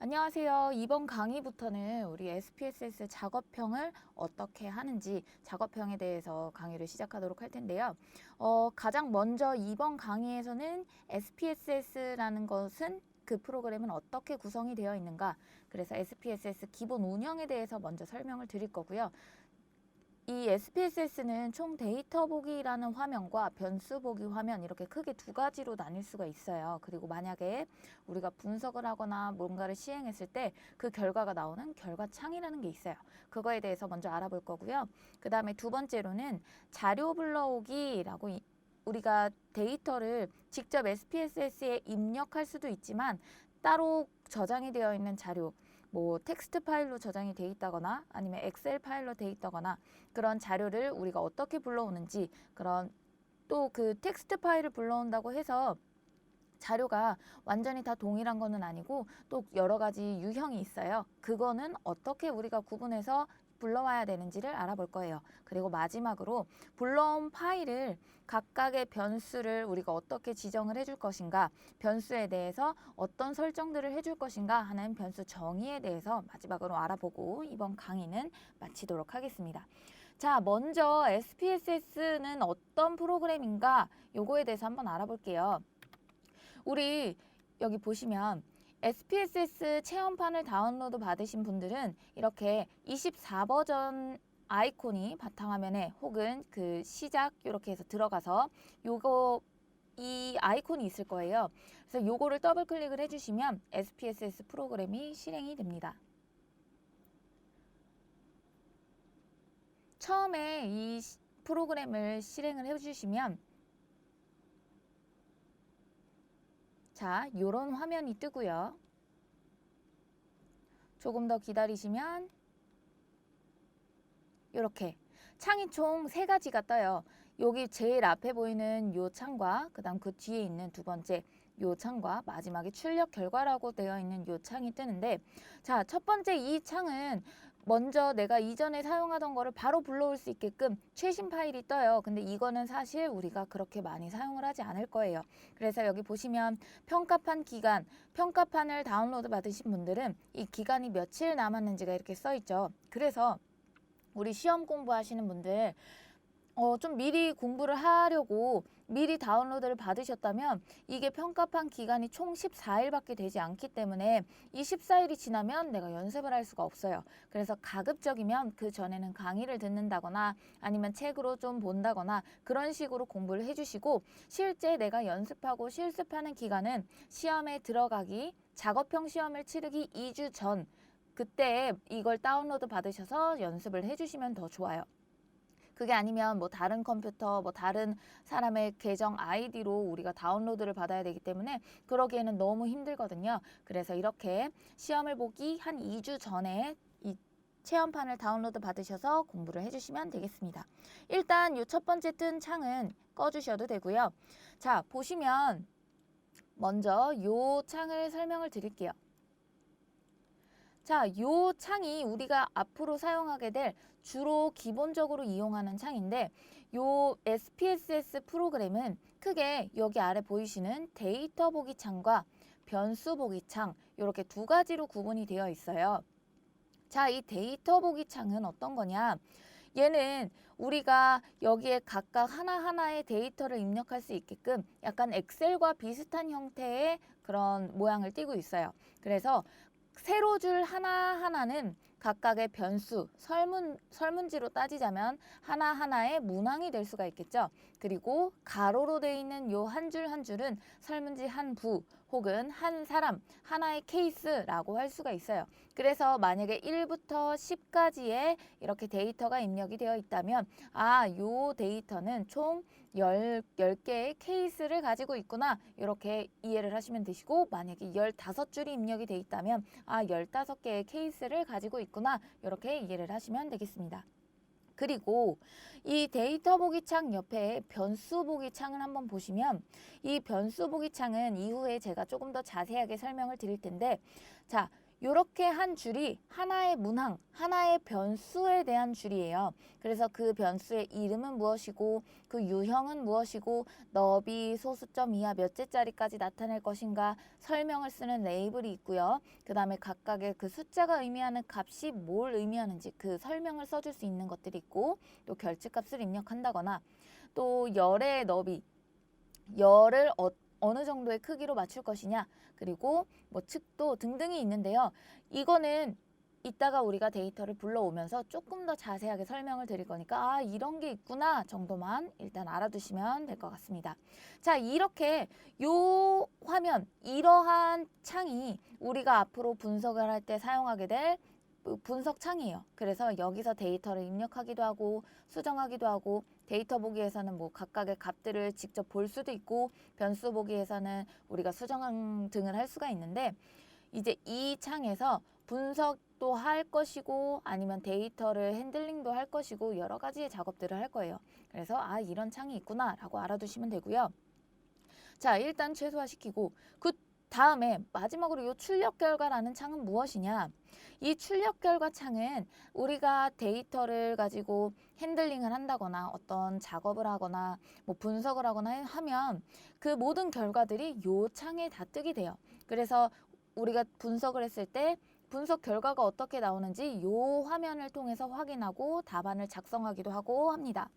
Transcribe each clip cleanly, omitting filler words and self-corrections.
안녕하세요. 이번 강의부터는 우리 SPSS 작업형을 어떻게 하는지 작업형에 대해서 강의를 시작하도록 할 텐데요. 가장 먼저 이번 강의에서는 SPSS라는 것은 그 프로그램은 어떻게 구성이 되어 있는가, 그래서 SPSS 기본 운영에 대해서 먼저 설명을 드릴 거고요. 이 SPSS는 총 데이터 보기라는 화면과 변수 보기 화면 이렇게 크게 두 가지로 나뉠 수가 있어요. 그리고 만약에 우리가 분석을 하거나 뭔가를 시행했을 때 그 결과가 나오는 결과창이라는 게 있어요. 그거에 대해서 먼저 알아볼 거고요. 그 다음에 두 번째로는 자료 불러오기라고 우리가 데이터를 직접 SPSS에 입력할 수도 있지만 따로 저장이 되어 있는 자료, 뭐 텍스트 파일로 저장이 돼 있다거나 아니면 엑셀 파일로 돼 있다거나 그런 자료를 우리가 어떻게 불러오는지, 그런 또 그 텍스트 파일을 불러온다고 해서 자료가 완전히 다 동일한 거는 아니고 또 여러 가지 유형이 있어요. 그거는 어떻게 우리가 구분해서 불러와야 되는지를 알아볼 거예요. 그리고 마지막으로 불러온 파일을 각각의 변수를 우리가 어떻게 지정을 해줄 것인가, 변수에 대해서 어떤 설정들을 해줄 것인가 하는 변수 정의에 대해서 마지막으로 알아보고 이번 강의는 마치도록 하겠습니다. 자, 먼저 SPSS는 어떤 프로그램인가 요거에 대해서 한번 알아볼게요. 우리 여기 보시면 SPSS 체험판을 다운로드 받으신 분들은 이렇게 24버전 아이콘이 바탕화면에 혹은 그 시작 이렇게 해서 들어가서 요거 이 아이콘이 있을 거예요. 그래서 요거를 더블 클릭을 해주시면 SPSS 프로그램이 실행이 됩니다. 처음에 이 프로그램을 실행을 해주시면 자, 요런 화면이 뜨고요. 조금 더 기다리시면 이렇게 창이 총 3가지가 떠요. 여기 제일 앞에 보이는 요 창과 그다음 그 뒤에 있는 두 번째 요 창과 마지막에 출력 결과라고 되어 있는 요 창이 뜨는데, 자, 첫 번째 이 창은 먼저 내가 이전에 사용하던 거를 바로 불러올 수 있게끔 최신 파일이 떠요. 근데 이거는 사실 우리가 그렇게 많이 사용을 하지 않을 거예요. 그래서 여기 보시면 평가판 기간, 평가판을 다운로드 받으신 분들은 이 기간이 며칠 남았는지가 이렇게 써 있죠. 그래서 우리 시험 공부하시는 분들 좀 미리 공부를 하려고 미리 다운로드를 받으셨다면 이게 평가판 기간이 총 14일밖에 되지 않기 때문에 이 14일이 지나면 내가 연습을 할 수가 없어요. 그래서 가급적이면 그 전에는 강의를 듣는다거나 아니면 책으로 좀 본다거나 그런 식으로 공부를 해주시고, 실제 내가 연습하고 실습하는 기간은 시험에 들어가기, 작업형 시험을 치르기 2주 전, 그때 이걸 다운로드 받으셔서 연습을 해주시면 더 좋아요. 그게 아니면 뭐 다른 컴퓨터, 뭐 다른 사람의 계정 아이디로 우리가 다운로드를 받아야 되기 때문에 그러기에는 너무 힘들거든요. 그래서 이렇게 시험을 보기 한 2주 전에 이 체험판을 다운로드 받으셔서 공부를 해주시면 되겠습니다. 일단 이 첫 번째 뜬 창은 꺼주셔도 되고요. 자, 보시면 먼저 이 창을 설명을 드릴게요. 자, 요 창이 우리가 앞으로 사용하게 될 주로 기본적으로 이용하는 창인데, 요 SPSS 프로그램은 크게 여기 아래 보이시는 데이터 보기 창과 변수 보기 창, 이렇게 두 가지로 구분이 되어 있어요. 자, 이 데이터 보기 창은 어떤 거냐? 얘는 우리가 여기에 각각 하나하나의 데이터를 입력할 수 있게끔 약간 엑셀과 비슷한 형태의 그런 모양을 띠고 있어요. 그래서 세로줄 하나하나는 각각의 변수, 설문지로 따지자면 하나하나의 문항이 될 수가 있겠죠. 그리고 가로로 되어 있는 요 한 줄 한 줄은 설문지 한 부 혹은 한 사람, 하나의 케이스라고 할 수가 있어요. 그래서 만약에 1부터 10까지의 이렇게 데이터가 입력이 되어 있다면 요 데이터는 총 10개의 케이스를 가지고 있구나, 이렇게 이해를 하시면 되시고, 만약에 15줄이 입력이 되어 있다면 15개의 케이스를 가지고 있구나, 이렇게 이해를 하시면 되겠습니다. 그리고 이 데이터 보기 창 옆에 변수 보기 창을 한번 보시면, 이 변수 보기 창은 이후에 제가 조금 더 자세하게 설명을 드릴 텐데, 자, 요렇게 한 줄이 하나의 문항, 하나의 변수에 대한 줄이에요. 그래서 그 변수의 이름은 무엇이고 그 유형은 무엇이고 너비, 소수점 이하 몇째 자리까지 나타낼 것인가 설명을 쓰는 레이블이 있고요. 그 다음에 각각의 그 숫자가 의미하는 값이 뭘 의미하는지 그 설명을 써줄 수 있는 것들이 있고 또 결치값을 입력한다거나 또 열의 너비, 열을 어느 정도의 크기로 맞출 것이냐 그리고 뭐 측도 등등이 있는데요. 이거는 이따가 우리가 데이터를 불러오면서 조금 더 자세하게 설명을 드릴 거니까 아 이런 게 있구나 정도만 일단 알아두시면 될 것 같습니다. 자 이렇게 요 화면 이러한 창이 우리가 앞으로 분석을 할 때 사용하게 될 분석 창이에요. 그래서 여기서 데이터를 입력하기도 하고 수정하기도 하고 데이터 보기에서는 뭐 각각의 값들을 직접 볼 수도 있고 변수 보기에서는 우리가 수정 등을 할 수가 있는데 이제 이 창에서 분석도 할 것이고 아니면 데이터를 핸들링도 할 것이고 여러 가지의 작업들을 할 거예요. 그래서 아 이런 창이 있구나 라고 알아두시면 되고요. 자 일단 최소화시키고 그 다음에 마지막으로 이 출력 결과라는 창은 무엇이냐? 이 출력 결과 창은 우리가 데이터를 가지고 핸들링을 한다거나 어떤 작업을 하거나 뭐 분석을 하거나 하면 그 모든 결과들이 이 창에 다 뜨게 돼요. 그래서 우리가 분석을 했을 때 분석 결과가 어떻게 나오는지 이 화면을 통해서 확인하고 답안을 작성하기도 하고 합니다.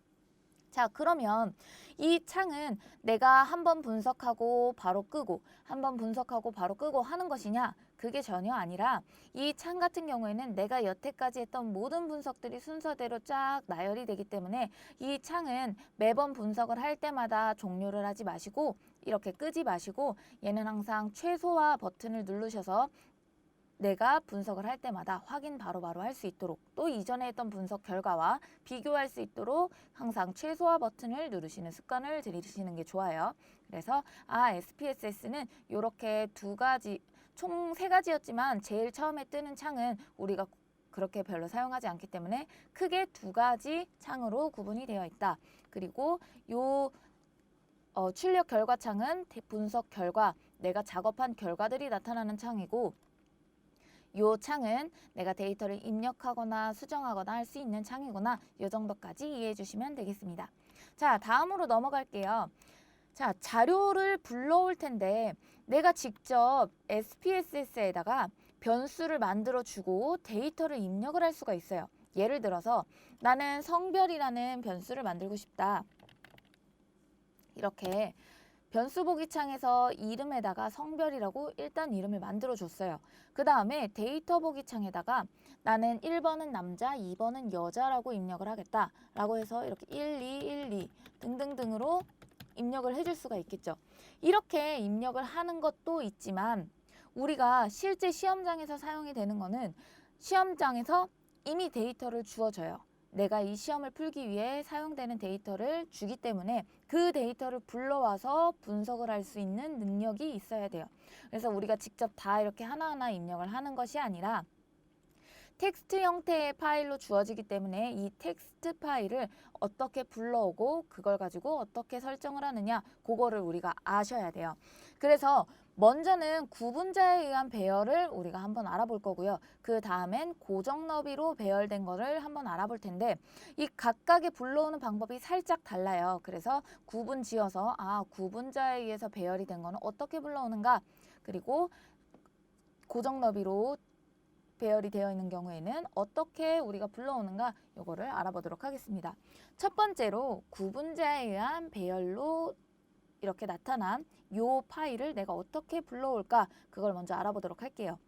자 그러면 이 창은 내가 한번 분석하고 바로 끄고 한번 분석하고 바로 끄고 하는 것이냐? 그게 전혀 아니라 이 창 같은 경우에는 내가 여태까지 했던 모든 분석들이 순서대로 쫙 나열이 되기 때문에 이 창은 매번 분석을 할 때마다 종료를 하지 마시고 이렇게 끄지 마시고 얘는 항상 최소화 버튼을 누르셔서 내가 분석을 할 때마다 확인 바로바로 할 수 있도록 또 이전에 했던 분석 결과와 비교할 수 있도록 항상 최소화 버튼을 누르시는 습관을 들이시는 게 좋아요. 그래서 SPSS는 이렇게 두 가지 총 세 가지였지만 제일 처음에 뜨는 창은 우리가 그렇게 별로 사용하지 않기 때문에 크게 두 가지 창으로 구분이 되어 있다. 그리고 요 출력 결과 창은 분석 결과 내가 작업한 결과들이 나타나는 창이고 요 창은 내가 데이터를 입력하거나 수정하거나 할 수 있는 창이구나. 요 정도까지 이해해 주시면 되겠습니다. 자, 다음으로 넘어갈게요. 자, 자료를 불러올 텐데 내가 직접 SPSS에다가 변수를 만들어 주고 데이터를 입력을 할 수가 있어요. 예를 들어서 나는 성별이라는 변수를 만들고 싶다. 이렇게 변수 보기 창에서 이름에다가 성별이라고 일단 이름을 만들어 줬어요. 그 다음에 데이터 보기 창에다가 나는 1번은 남자, 2번은 여자라고 입력을 하겠다 라고 해서 이렇게 1, 2, 1, 2 등등등으로 입력을 해줄 수가 있겠죠. 이렇게 입력을 하는 것도 있지만 우리가 실제 시험장에서 사용이 되는 거는 시험장에서 이미 데이터를 주어줘요. 내가 이 시험을 풀기 위해 사용되는 데이터를 주기 때문에 그 데이터를 불러와서 분석을 할 수 있는 능력이 있어야 돼요. 그래서 우리가 직접 다 이렇게 하나하나 입력을 하는 것이 아니라 텍스트 형태의 파일로 주어지기 때문에 이 텍스트 파일을 어떻게 불러오고 그걸 가지고 어떻게 설정을 하느냐 그거를 우리가 아셔야 돼요. 그래서 먼저는 구분자에 의한 배열을 우리가 한번 알아볼 거고요. 그 다음엔 고정 너비로 배열된 거를 한번 알아볼 텐데 이 각각의 불러오는 방법이 살짝 달라요. 그래서 구분 지어서 구분자에 의해서 배열이 된 거는 어떻게 불러오는가 그리고 고정 너비로 배열이 되어 있는 경우에는 어떻게 우리가 불러오는가 요거를 알아보도록 하겠습니다. 첫 번째로 구분자에 의한 배열로 이렇게 나타난 요 파일을 내가 어떻게 불러올까 그걸 먼저 알아보도록 할게요.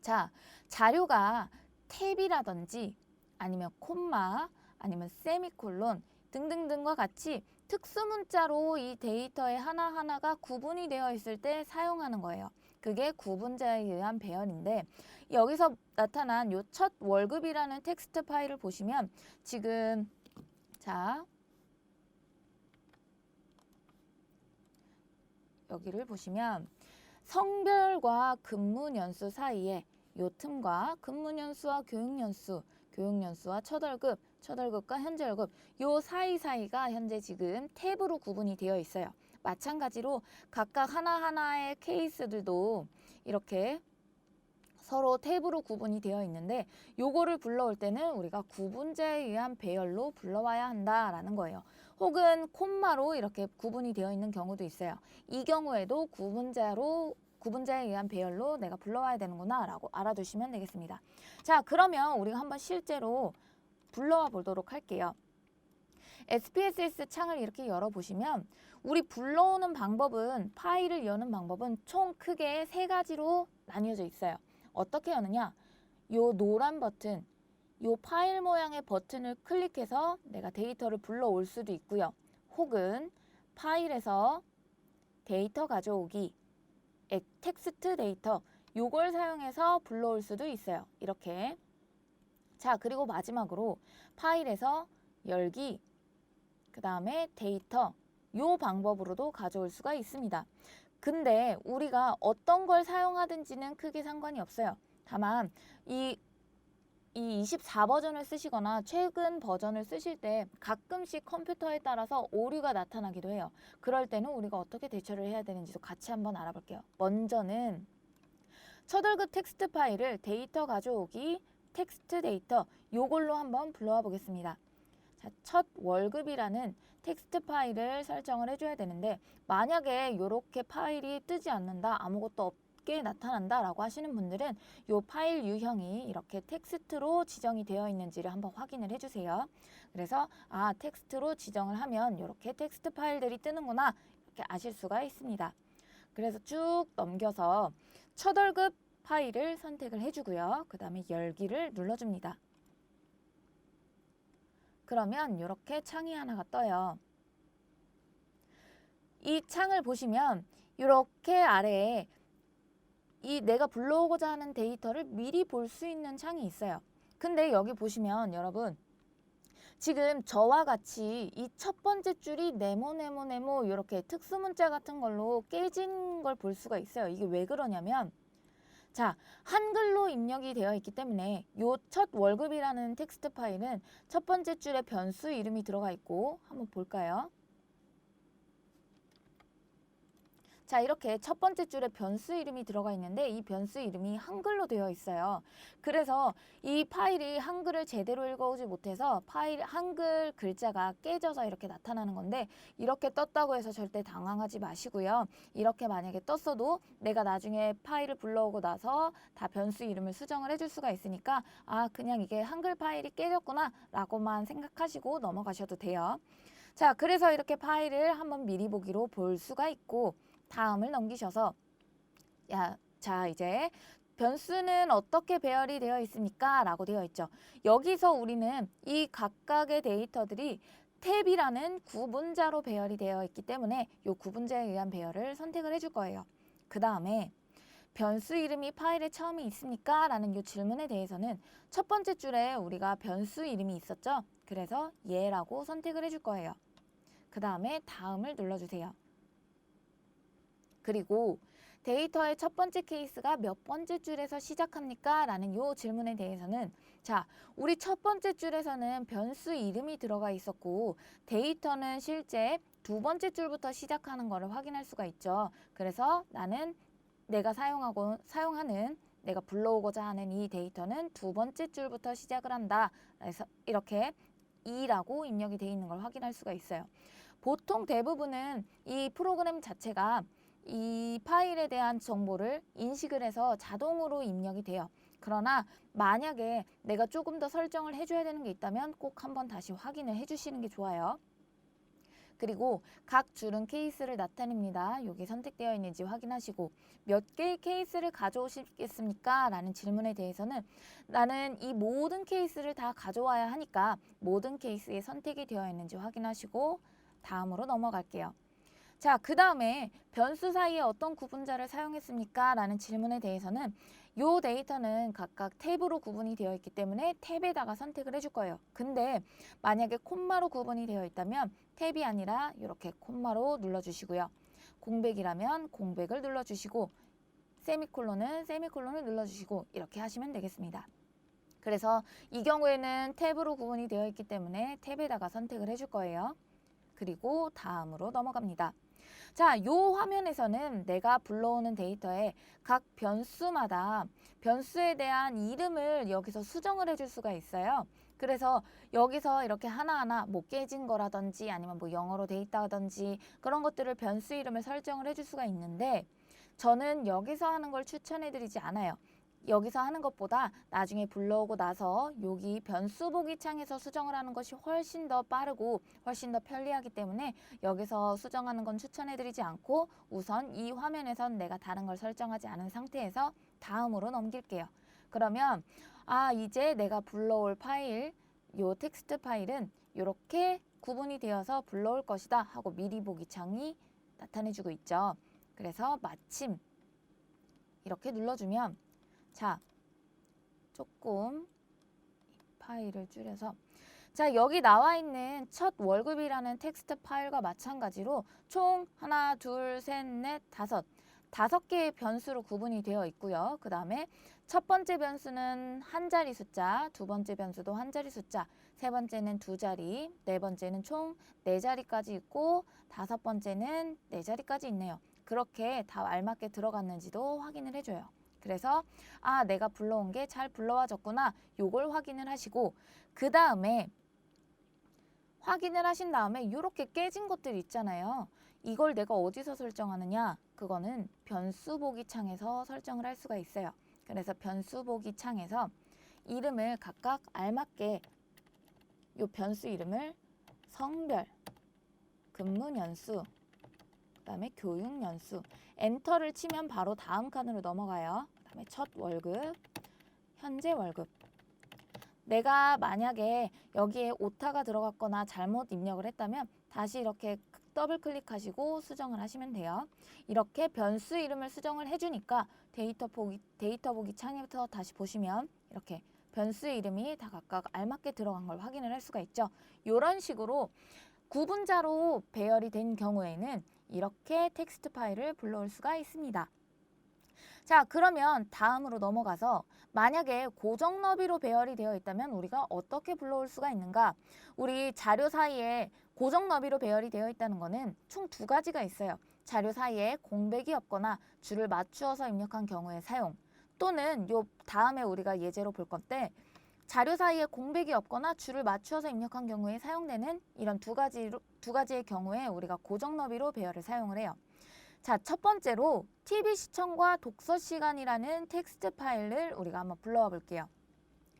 자, 자료가 탭이라든지 아니면 콤마 아니면 세미콜론 등등등과 같이 특수문자로 이 데이터의 하나하나가 구분이 되어 있을 때 사용하는 거예요. 그게 구분자에 의한 배열인데 여기서 나타난 요 첫 월급이라는 텍스트 파일을 보시면 지금 자 여기를 보시면 성별과 근무연수 사이에 요 틈과 근무연수와 교육연수, 교육연수와 첫월급, 첫월급과 현재월급 요 사이사이가 현재 지금 탭으로 구분이 되어 있어요. 마찬가지로 각각 하나하나의 케이스들도 이렇게 서로 탭으로 구분이 되어 있는데 요거를 불러올 때는 우리가 구분자에 의한 배열로 불러와야 한다라는 거예요. 혹은 콤마로 이렇게 구분이 되어 있는 경우도 있어요. 이 경우에도 구분자에 의한 배열로 내가 불러와야 되는구나 라고 알아두시면 되겠습니다. 자, 그러면 우리가 한번 실제로 불러와 보도록 할게요. SPSS 창을 이렇게 열어보시면 우리 불러오는 방법은, 파일을 여는 방법은 총 크게 세 가지로 나뉘어져 있어요. 어떻게 여느냐? 요 노란 버튼, 요 파일 모양의 버튼을 클릭해서 내가 데이터를 불러올 수도 있고요. 혹은 파일에서 데이터 가져오기, 텍스트 데이터, 요걸 사용해서 불러올 수도 있어요. 이렇게. 자, 그리고 마지막으로 파일에서 열기, 그 다음에 데이터, 요 방법으로도 가져올 수가 있습니다. 근데 우리가 어떤 걸 사용하든지는 크게 상관이 없어요. 다만 이 24버전을 쓰시거나 최근 버전을 쓰실 때 가끔씩 컴퓨터에 따라서 오류가 나타나기도 해요. 그럴 때는 우리가 어떻게 대처를 해야 되는지도 같이 한번 알아볼게요. 먼저는 첫 월급 텍스트 파일을 데이터 가져오기, 텍스트 데이터, 요걸로 한번 불러와 보겠습니다. 자, 첫 월급이라는 텍스트 파일을 설정을 해줘야 되는데, 만약에 이렇게 파일이 뜨지 않는다, 아무것도 없게 나타난다 라고 하시는 분들은 이 파일 유형이 이렇게 텍스트로 지정이 되어 있는지를 한번 확인을 해주세요. 그래서 텍스트로 지정을 하면 이렇게 텍스트 파일들이 뜨는구나, 이렇게 아실 수가 있습니다. 그래서 쭉 넘겨서 첫 월급 파일을 선택을 해주고요. 그 다음에 열기를 눌러줍니다. 그러면 이렇게 창이 하나가 떠요. 이 창을 보시면 이렇게 아래에 이 내가 불러오고자 하는 데이터를 미리 볼 수 있는 창이 있어요. 근데 여기 보시면 여러분, 지금 저와 같이 이 첫 번째 줄이 네모 이렇게 특수문자 같은 걸로 깨진 걸 볼 수가 있어요. 이게 왜 그러냐면, 자, 한글로 입력이 되어 있기 때문에 요 첫 월급이라는 텍스트 파일은 첫 번째 줄에 변수 이름이 들어가 있고, 한번 볼까요? 자, 이렇게 첫 번째 줄에 변수 이름이 들어가 있는데 이 변수 이름이 한글로 되어 있어요. 그래서 이 파일이 한글을 제대로 읽어오지 못해서 한글 글자가 깨져서 이렇게 나타나는 건데, 이렇게 떴다고 해서 절대 당황하지 마시고요. 이렇게 만약에 떴어도 내가 나중에 파일을 불러오고 나서 다 변수 이름을 수정을 해줄 수가 있으니까 그냥 이게 한글 파일이 깨졌구나 라고만 생각하시고 넘어가셔도 돼요. 자, 그래서 이렇게 파일을 한번 미리 보기로 볼 수가 있고, 다음을 넘기셔서 자, 이제 변수는 어떻게 배열이 되어 있습니까? 라고 되어 있죠. 여기서 우리는 이 각각의 데이터들이 탭이라는 구분자로 배열이 되어 있기 때문에 이 구분자에 의한 배열을 선택을 해줄 거예요. 그 다음에 변수 이름이 파일에 처음에 있습니까? 라는 이 질문에 대해서는 첫 번째 줄에 우리가 변수 이름이 있었죠. 그래서 얘라고 선택을 해줄 거예요. 그 다음에 다음을 눌러주세요. 그리고 데이터의 첫 번째 케이스가 몇 번째 줄에서 시작합니까? 라는 이 질문에 대해서는, 자, 우리 첫 번째 줄에서는 변수 이름이 들어가 있었고 데이터는 실제 두 번째 줄부터 시작하는 것을 확인할 수가 있죠. 그래서 나는 내가 사용하는 내가 불러오고자 하는 이 데이터는 두 번째 줄부터 시작을 한다. 그래서 이렇게 2라고 입력이 되어 있는 걸 확인할 수가 있어요. 보통 대부분은 이 프로그램 자체가 이 파일에 대한 정보를 인식을 해서 자동으로 입력이 돼요. 그러나 만약에 내가 조금 더 설정을 해줘야 되는 게 있다면 꼭 한번 다시 확인을 해주시는 게 좋아요. 그리고 각 줄은 케이스를 나타냅니다. 여기 선택되어 있는지 확인하시고, 몇 개의 케이스를 가져오시겠습니까? 라는 질문에 대해서는 나는 이 모든 케이스를 다 가져와야 하니까 모든 케이스에 선택이 되어 있는지 확인하시고 다음으로 넘어갈게요. 자, 그 다음에 변수 사이에 어떤 구분자를 사용했습니까? 라는 질문에 대해서는 이 데이터는 각각 탭으로 구분이 되어 있기 때문에 탭에다가 선택을 해줄 거예요. 근데 만약에 콤마로 구분이 되어 있다면 탭이 아니라 이렇게 콤마로 눌러주시고요. 공백이라면 공백을 눌러주시고, 세미콜론은 세미콜론을 눌러주시고, 이렇게 하시면 되겠습니다. 그래서 이 경우에는 탭으로 구분이 되어 있기 때문에 탭에다가 선택을 해줄 거예요. 그리고 다음으로 넘어갑니다. 자, 요 화면에서는 내가 불러오는 데이터에 각 변수마다 변수에 대한 이름을 여기서 수정을 해줄 수가 있어요. 그래서 여기서 이렇게 하나하나 뭐 깨진 거라든지 아니면 뭐 영어로 돼 있다든지 그런 것들을 변수 이름을 설정을 해줄 수가 있는데 저는 여기서 하는 걸 추천해 드리지 않아요. 여기서 하는 것보다 나중에 불러오고 나서 여기 변수 보기 창에서 수정을 하는 것이 훨씬 더 빠르고 훨씬 더 편리하기 때문에 여기서 수정하는 건 추천해 드리지 않고 우선 이 화면에선 내가 다른 걸 설정하지 않은 상태에서 다음으로 넘길게요. 그러면 이제 내가 불러올 파일, 요 텍스트 파일은 이렇게 구분이 되어서 불러올 것이다 하고 미리 보기 창이 나타내주고 있죠. 그래서 마침 이렇게 눌러주면 자, 조금 파일을 줄여서 자, 여기 나와 있는 첫 월급이라는 텍스트 파일과 마찬가지로 총 하나, 둘, 셋, 넷, 다섯 개의 변수로 구분이 되어 있고요. 그 다음에 첫 번째 변수는 한 자리 숫자, 두 번째 변수도 한 자리 숫자, 세 번째는 두 자리, 네 번째는 총 네 자리까지 있고 다섯 번째는 네 자리까지 있네요. 그렇게 다 알맞게 들어갔는지도 확인을 해줘요. 그래서 내가 불러온 게 잘 불러와졌구나. 요걸 확인을 하시고 그 다음에 확인을 하신 다음에 이렇게 깨진 것들 있잖아요. 이걸 내가 어디서 설정하느냐? 그거는 변수 보기 창에서 설정을 할 수가 있어요. 그래서 변수 보기 창에서 이름을 각각 알맞게 요 변수 이름을 성별, 근무 연수, 그다음에 교육 연수. 엔터를 치면 바로 다음 칸으로 넘어가요. 그다음에 첫 월급, 현재 월급. 내가 만약에 여기에 오타가 들어갔거나 잘못 입력을 했다면 다시 이렇게 더블 클릭하시고 수정을 하시면 돼요. 이렇게 변수 이름을 수정을 해주니까 데이터 보기 창에부터 다시 보시면 이렇게 변수 이름이 다 각각 알맞게 들어간 걸 확인을 할 수가 있죠. 이런 식으로 구분자로 배열이 된 경우에는 이렇게 텍스트 파일을 불러올 수가 있습니다. 자, 그러면 다음으로 넘어가서 만약에 고정 너비로 배열이 되어 있다면 우리가 어떻게 불러올 수가 있는가? 우리 자료 사이에 고정 너비로 배열이 되어 있다는 것은 총 두 가지가 있어요. 자료 사이에 공백이 없거나 줄을 맞추어서 입력한 경우에 사용 또는 요 다음에 우리가 예제로 볼 건데 자료 사이에 공백이 없거나 줄을 맞추어서 입력한 경우에 사용되는 이런 두 가지의 경우에 우리가 고정 너비로 배열을 사용을 해요. 자, 첫 번째로 TV 시청과 독서 시간이라는 텍스트 파일을 우리가 한번 불러와 볼게요.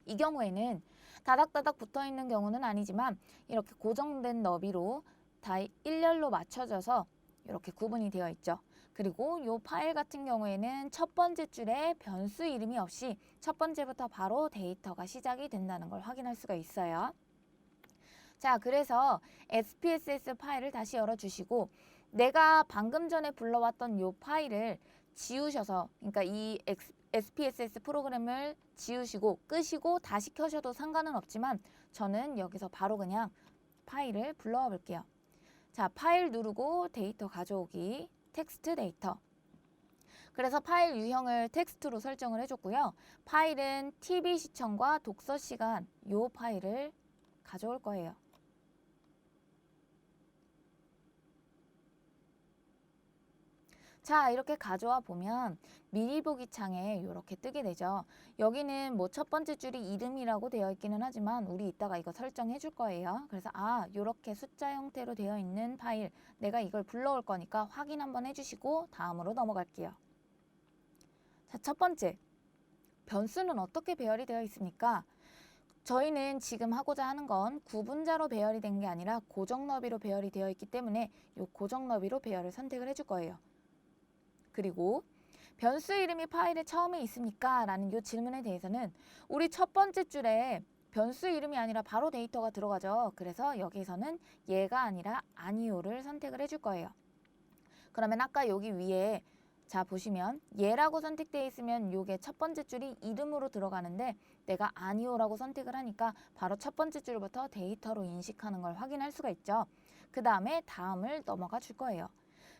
이 경우에는 다닥다닥 붙어 있는 경우는 아니지만 이렇게 고정된 너비로 다 일렬로 맞춰져서 이렇게 구분이 되어 있죠. 그리고 이 파일 같은 경우에는 첫 번째 줄에 변수 이름이 없이 첫 번째부터 바로 데이터가 시작이 된다는 걸 확인할 수가 있어요. 자, 그래서 SPSS 파일을 다시 열어주시고 내가 방금 전에 불러왔던 이 파일을 지우셔서 그러니까 이 SPSS 프로그램을 지우시고 끄시고 다시 켜셔도 상관은 없지만 저는 여기서 바로 그냥 파일을 불러와 볼게요. 자, 파일 누르고 데이터 가져오기, 텍스트 데이터. 그래서 파일 유형을 텍스트로 설정을 해줬고요. 파일은 TV 시청과 독서 시간 이 파일을 가져올 거예요. 자, 이렇게 가져와 보면 미리 보기 창에 이렇게 뜨게 되죠. 여기는 뭐 첫 번째 줄이 이름이라고 되어 있기는 하지만 우리 이따가 이거 설정해 줄 거예요. 그래서 이렇게 숫자 형태로 되어 있는 파일 내가 이걸 불러올 거니까 확인 한번 해주시고 다음으로 넘어갈게요. 자, 첫 번째 변수는 어떻게 배열이 되어 있습니까? 저희는 지금 하고자 하는 건 구분자로 배열이 된 게 아니라 고정 너비로 배열이 되어 있기 때문에 이 고정 너비로 배열을 선택을 해줄 거예요. 그리고 변수 이름이 파일에 처음에 있습니까? 라는 이 질문에 대해서는 우리 첫 번째 줄에 변수 이름이 아니라 바로 데이터가 들어가죠. 그래서 여기서는 얘가 아니라 아니오를 선택을 해줄 거예요. 그러면 아까 여기 위에 자 보시면 얘라고 선택되어 있으면 요게 첫 번째 줄이 이름으로 들어가는데 내가 아니오라고 선택을 하니까 바로 첫 번째 줄부터 데이터로 인식하는 걸 확인할 수가 있죠. 그 다음에 다음을 넘어가 줄 거예요.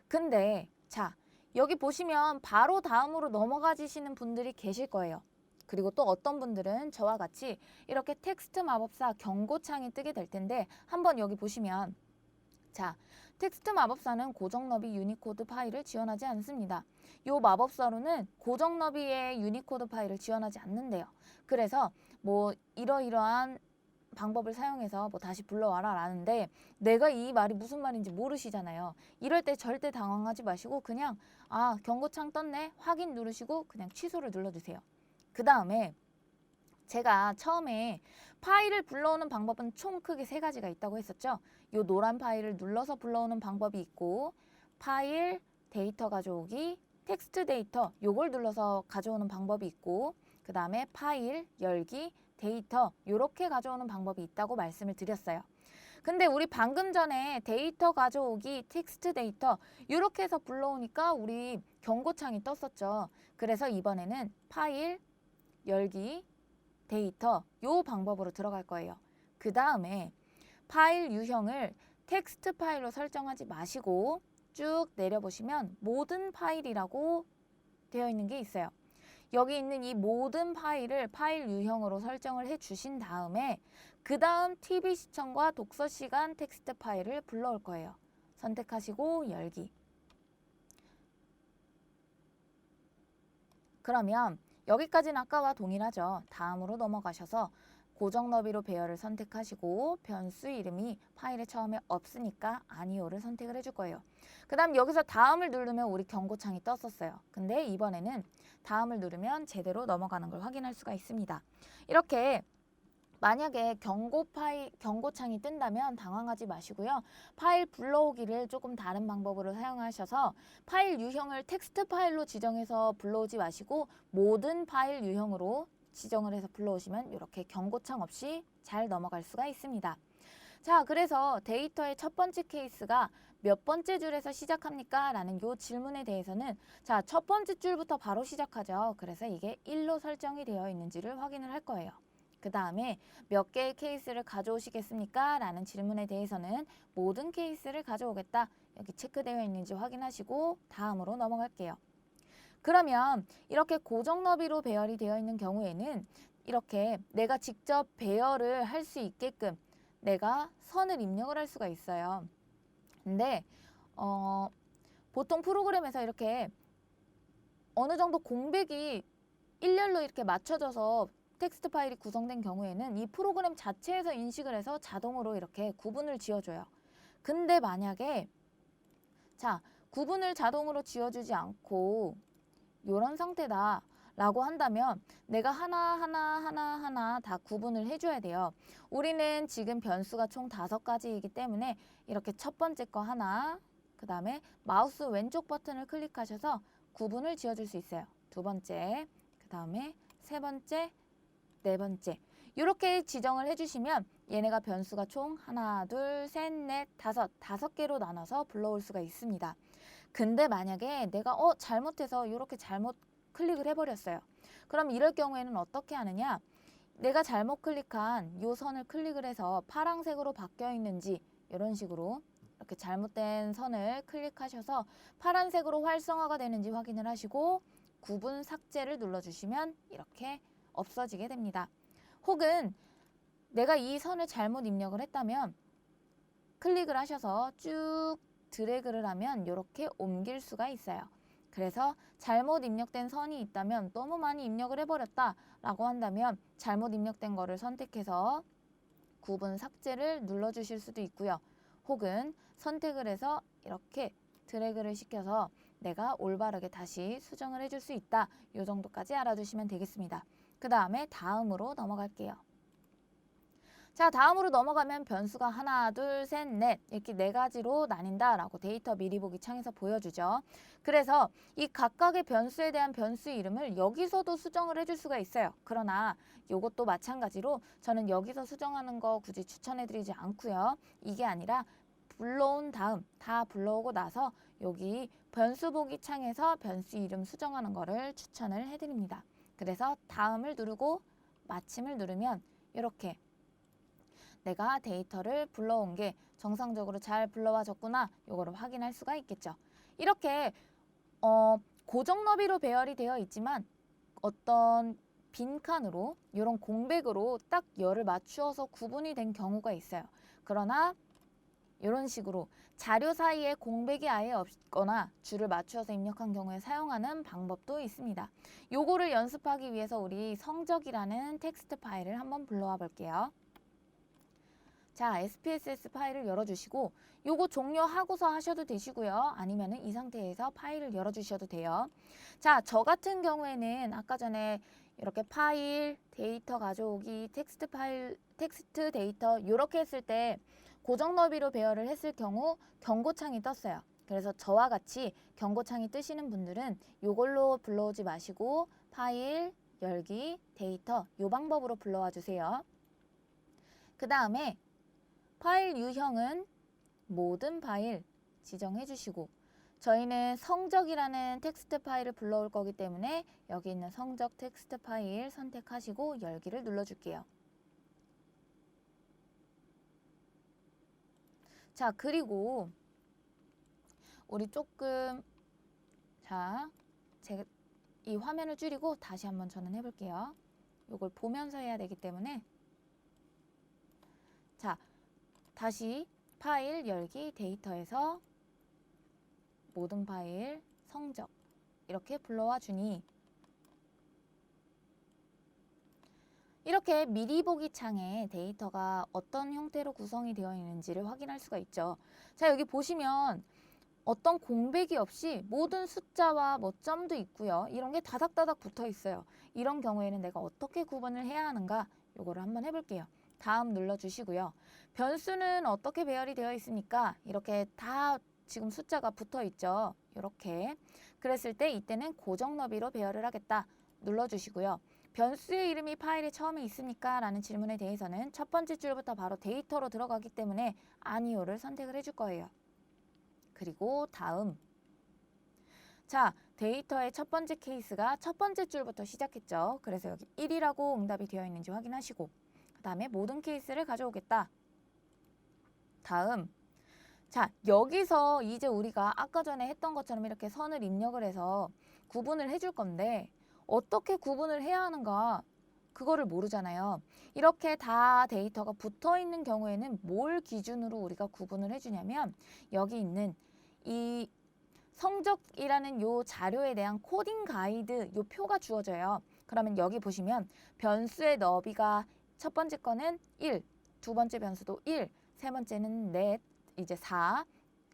근데 자 여기 보시면 바로 다음으로 넘어가시는 분들이 계실 거예요. 그리고 또 어떤 분들은 저와 같이 이렇게 텍스트 마법사 경고창이 뜨게 될 텐데 한번 여기 보시면 자, 텍스트 마법사는 고정너비 유니코드 파일을 지원하지 않습니다. 이 마법사로는 고정너비의 유니코드 파일을 지원하지 않는데요. 그래서 뭐 이러이러한 방법을 사용해서 뭐 다시 불러와라 라는데 내가 이 말이 무슨 말인지 모르시잖아요. 이럴 때 절대 당황하지 마시고 그냥 경고창 떴네 확인 누르시고 그냥 취소를 눌러주세요. 그 다음에 제가 처음에 파일을 불러오는 방법은 총 크게 3가지가 있다고 했었죠. 요 노란 파일을 눌러서 불러오는 방법이 있고 파일, 데이터 가져오기, 텍스트 데이터 요걸 눌러서 가져오는 방법이 있고 그 다음에 파일, 열기, 데이터 요렇게 가져오는 방법이 있다고 말씀을 드렸어요. 근데 우리 방금 전에 데이터 가져오기, 텍스트 데이터 요렇게 해서 불러오니까 우리 경고창이 떴었죠. 그래서 이번에는 파일, 열기, 데이터 요 방법으로 들어갈 거예요. 그 다음에 파일 유형을 텍스트 파일로 설정하지 마시고 쭉 내려보시면 모든 파일이라고 되어 있는 게 있어요. 여기 있는 이 모든 파일을 파일 유형으로 설정을 해 주신 다음에 그 다음 TV 시청과 독서 시간 텍스트 파일을 불러올 거예요. 선택하시고 열기. 그러면 여기까지는 아까와 동일하죠. 다음으로 넘어가셔서 고정 너비로 배열을 선택하시고 변수 이름이 파일에 처음에 없으니까 아니오를 선택을 해줄 거예요. 그 다음 여기서 다음을 누르면 우리 경고창이 떴었어요. 근데 이번에는 다음을 누르면 제대로 넘어가는 걸 확인할 수가 있습니다. 이렇게 만약에 경고창이 뜬다면 당황하지 마시고요. 파일 불러오기를 조금 다른 방법으로 사용하셔서 파일 유형을 텍스트 파일로 지정해서 불러오지 마시고 모든 파일 유형으로 지정을 해서 불러오시면 이렇게 경고창 없이 잘 넘어갈 수가 있습니다. 자, 그래서 데이터의 첫 번째 케이스가 몇 번째 줄에서 시작합니까? 라는 요 질문에 대해서는 자, 첫 번째 줄부터 바로 시작하죠. 그래서 이게 1로 설정이 되어 있는지를 확인을 할 거예요. 그 다음에 몇 개의 케이스를 가져오시겠습니까? 라는 질문에 대해서는 모든 케이스를 가져오겠다. 여기 체크되어 있는지 확인하시고 다음으로 넘어갈게요. 그러면 이렇게 고정 너비로 배열이 되어 있는 경우에는 이렇게 내가 직접 배열을 할 수 있게끔 내가 선을 입력을 할 수가 있어요. 근데 보통 프로그램에서 이렇게 어느 정도 공백이 일렬로 이렇게 맞춰져서 텍스트 파일이 구성된 경우에는 이 프로그램 자체에서 인식을 해서 자동으로 이렇게 구분을 지어줘요. 근데 만약에 자, 구분을 자동으로 지어주지 않고 이런 상태다 라고 한다면 내가 하나하나 다 구분을 해줘야 돼요. 우리는 지금 변수가 총 5가지이기 때문에 이렇게 첫 번째 거 하나, 그 다음에 마우스 왼쪽 버튼을 클릭하셔서 구분을 지어줄 수 있어요. 두 번째, 그 다음에 세 번째, 네 번째 이렇게 지정을 해주시면 얘네가 변수가 총 하나, 둘, 셋, 넷, 다섯 개로 나눠서 불러올 수가 있습니다. 근데 만약에 내가 잘못해서 이렇게 잘못 클릭을 해버렸어요. 그럼 이럴 경우에는 어떻게 하느냐? 내가 잘못 클릭한 요 선을 클릭을 해서 파란색으로 바뀌어 있는지 이런 식으로 이렇게 잘못된 선을 클릭하셔서 파란색으로 활성화가 되는지 확인을 하시고 구분 삭제를 눌러주시면 이렇게 없어지게 됩니다. 혹은 내가 이 선을 잘못 입력을 했다면 클릭을 하셔서 쭉 드래그를 하면 이렇게 옮길 수가 있어요. 그래서 잘못 입력된 선이 있다면 너무 많이 입력을 해버렸다 라고 한다면 잘못 입력된 거를 선택해서 구분 삭제를 눌러주실 수도 있고요. 혹은 선택을 해서 이렇게 드래그를 시켜서 내가 올바르게 다시 수정을 해줄 수 있다. 이 정도까지 알아두시면 되겠습니다. 그 다음에 다음으로 넘어갈게요. 자, 다음으로 넘어가면 변수가 하나, 둘, 셋, 넷 이렇게 4가지로 나뉜다라고 데이터 미리 보기 창에서 보여주죠. 그래서 이 각각의 변수에 대한 변수 이름을 여기서도 수정을 해줄 수가 있어요. 그러나 이것도 마찬가지로 저는 여기서 수정하는 거 굳이 추천해드리지 않고요. 이게 아니라 불러온 다음 다 불러오고 나서 여기 변수 보기 창에서 변수 이름 수정하는 거를 추천을 해드립니다. 그래서 다음을 누르고 마침을 누르면 이렇게 내가 데이터를 불러온 게 정상적으로 잘 불러와졌구나 요거를 확인할 수가 있겠죠. 이렇게 고정 너비로 배열이 되어 있지만 어떤 빈칸으로 이런 공백으로 딱 열을 맞추어서 구분이 된 경우가 있어요. 그러나 이런 식으로 자료 사이에 공백이 아예 없거나 줄을 맞추어서 입력한 경우에 사용하는 방법도 있습니다. 요거를 연습하기 위해서 우리 성적이라는 텍스트 파일을 한번 불러와 볼게요. 자, SPSS 파일을 열어주시고 요거 종료하고서 하셔도 되시고요. 아니면은 이 상태에서 파일을 열어주셔도 돼요. 자, 저 같은 경우에는 아까 전에 이렇게 파일, 데이터 가져오기, 텍스트 파일, 텍스트 데이터 이렇게 했을 때 고정 너비로 배열을 했을 경우 경고창이 떴어요. 그래서 저와 같이 경고창이 뜨시는 분들은 요걸로 불러오지 마시고 파일, 열기, 데이터 요 방법으로 불러와 주세요. 그 다음에 파일 유형은 모든 파일 지정해 주시고 저희는 성적이라는 텍스트 파일을 불러올 거기 때문에 여기 있는 성적 텍스트 파일 선택하시고 열기를 눌러줄게요. 자, 그리고 우리 조금 제가 이 화면을 줄이고 다시 한번 전환해 볼게요. 이걸 보면서 해야 되기 때문에 자, 다시 파일 열기 데이터에서 모든 파일 성적 이렇게 불러와 주니 이렇게 미리 보기 창에 데이터가 어떤 형태로 구성이 되어 있는지를 확인할 수가 있죠. 자, 여기 보시면 어떤 공백이 없이 모든 숫자와 뭐 점도 있고요. 이런 게 다닥다닥 붙어 있어요. 이런 경우에는 내가 어떻게 구분을 해야 하는가? 요거를 한번 해볼게요. 다음 눌러주시고요. 변수는 어떻게 배열이 되어 있습니까? 이렇게 다 지금 숫자가 붙어 있죠. 이렇게. 그랬을 때 이때는 고정 너비로 배열을 하겠다. 눌러주시고요. 변수의 이름이 파일에 처음에 있습니까? 라는 질문에 대해서는 첫 번째 줄부터 바로 데이터로 들어가기 때문에 아니오를 선택을 해줄 거예요. 그리고 다음. 자, 데이터의 첫 번째 케이스가 첫 번째 줄부터 시작했죠. 그래서 여기 1이라고 응답이 되어 있는지 확인하시고 그 다음에 모든 케이스를 가져오겠다. 다음. 자, 여기서 이제 우리가 아까 전에 했던 것처럼 이렇게 선을 입력을 해서 구분을 해줄 건데 어떻게 구분을 해야 하는가 그거를 모르잖아요. 이렇게 다 데이터가 붙어 있는 경우에는 뭘 기준으로 우리가 구분을 해주냐면 여기 있는 이 성적이라는 요 자료에 대한 코딩 가이드 요 표가 주어져요. 그러면 여기 보시면 변수의 너비가 첫 번째 거는 1, 두 번째 변수도 1, 세 번째는 넷, 이제 4,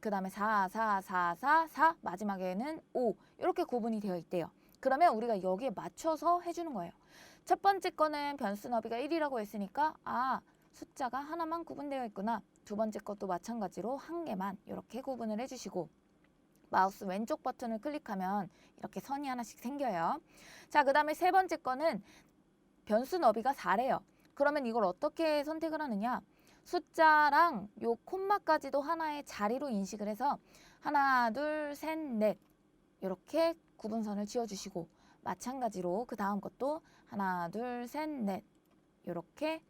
그 다음에 4, 4, 4, 4, 4, 마지막에는 5 이렇게 구분이 되어 있대요. 그러면 우리가 여기에 맞춰서 해주는 거예요. 첫 번째 거는 변수 너비가 1이라고 했으니까 숫자가 하나만 구분되어 있구나. 두 번째 것도 마찬가지로 한 개만 이렇게 구분을 해주시고 마우스 왼쪽 버튼을 클릭하면 이렇게 선이 하나씩 생겨요. 자, 그 다음에 세 번째 거는 변수 너비가 4래요. 그러면 이걸 어떻게 선택을 하느냐? 숫자랑 요 콤마까지도 하나의 자리로 인식을 해서 하나, 둘, 셋, 넷 이렇게 구분선을 지어주시고 마찬가지로 그 다음 것도 하나, 둘, 셋, 넷 이렇게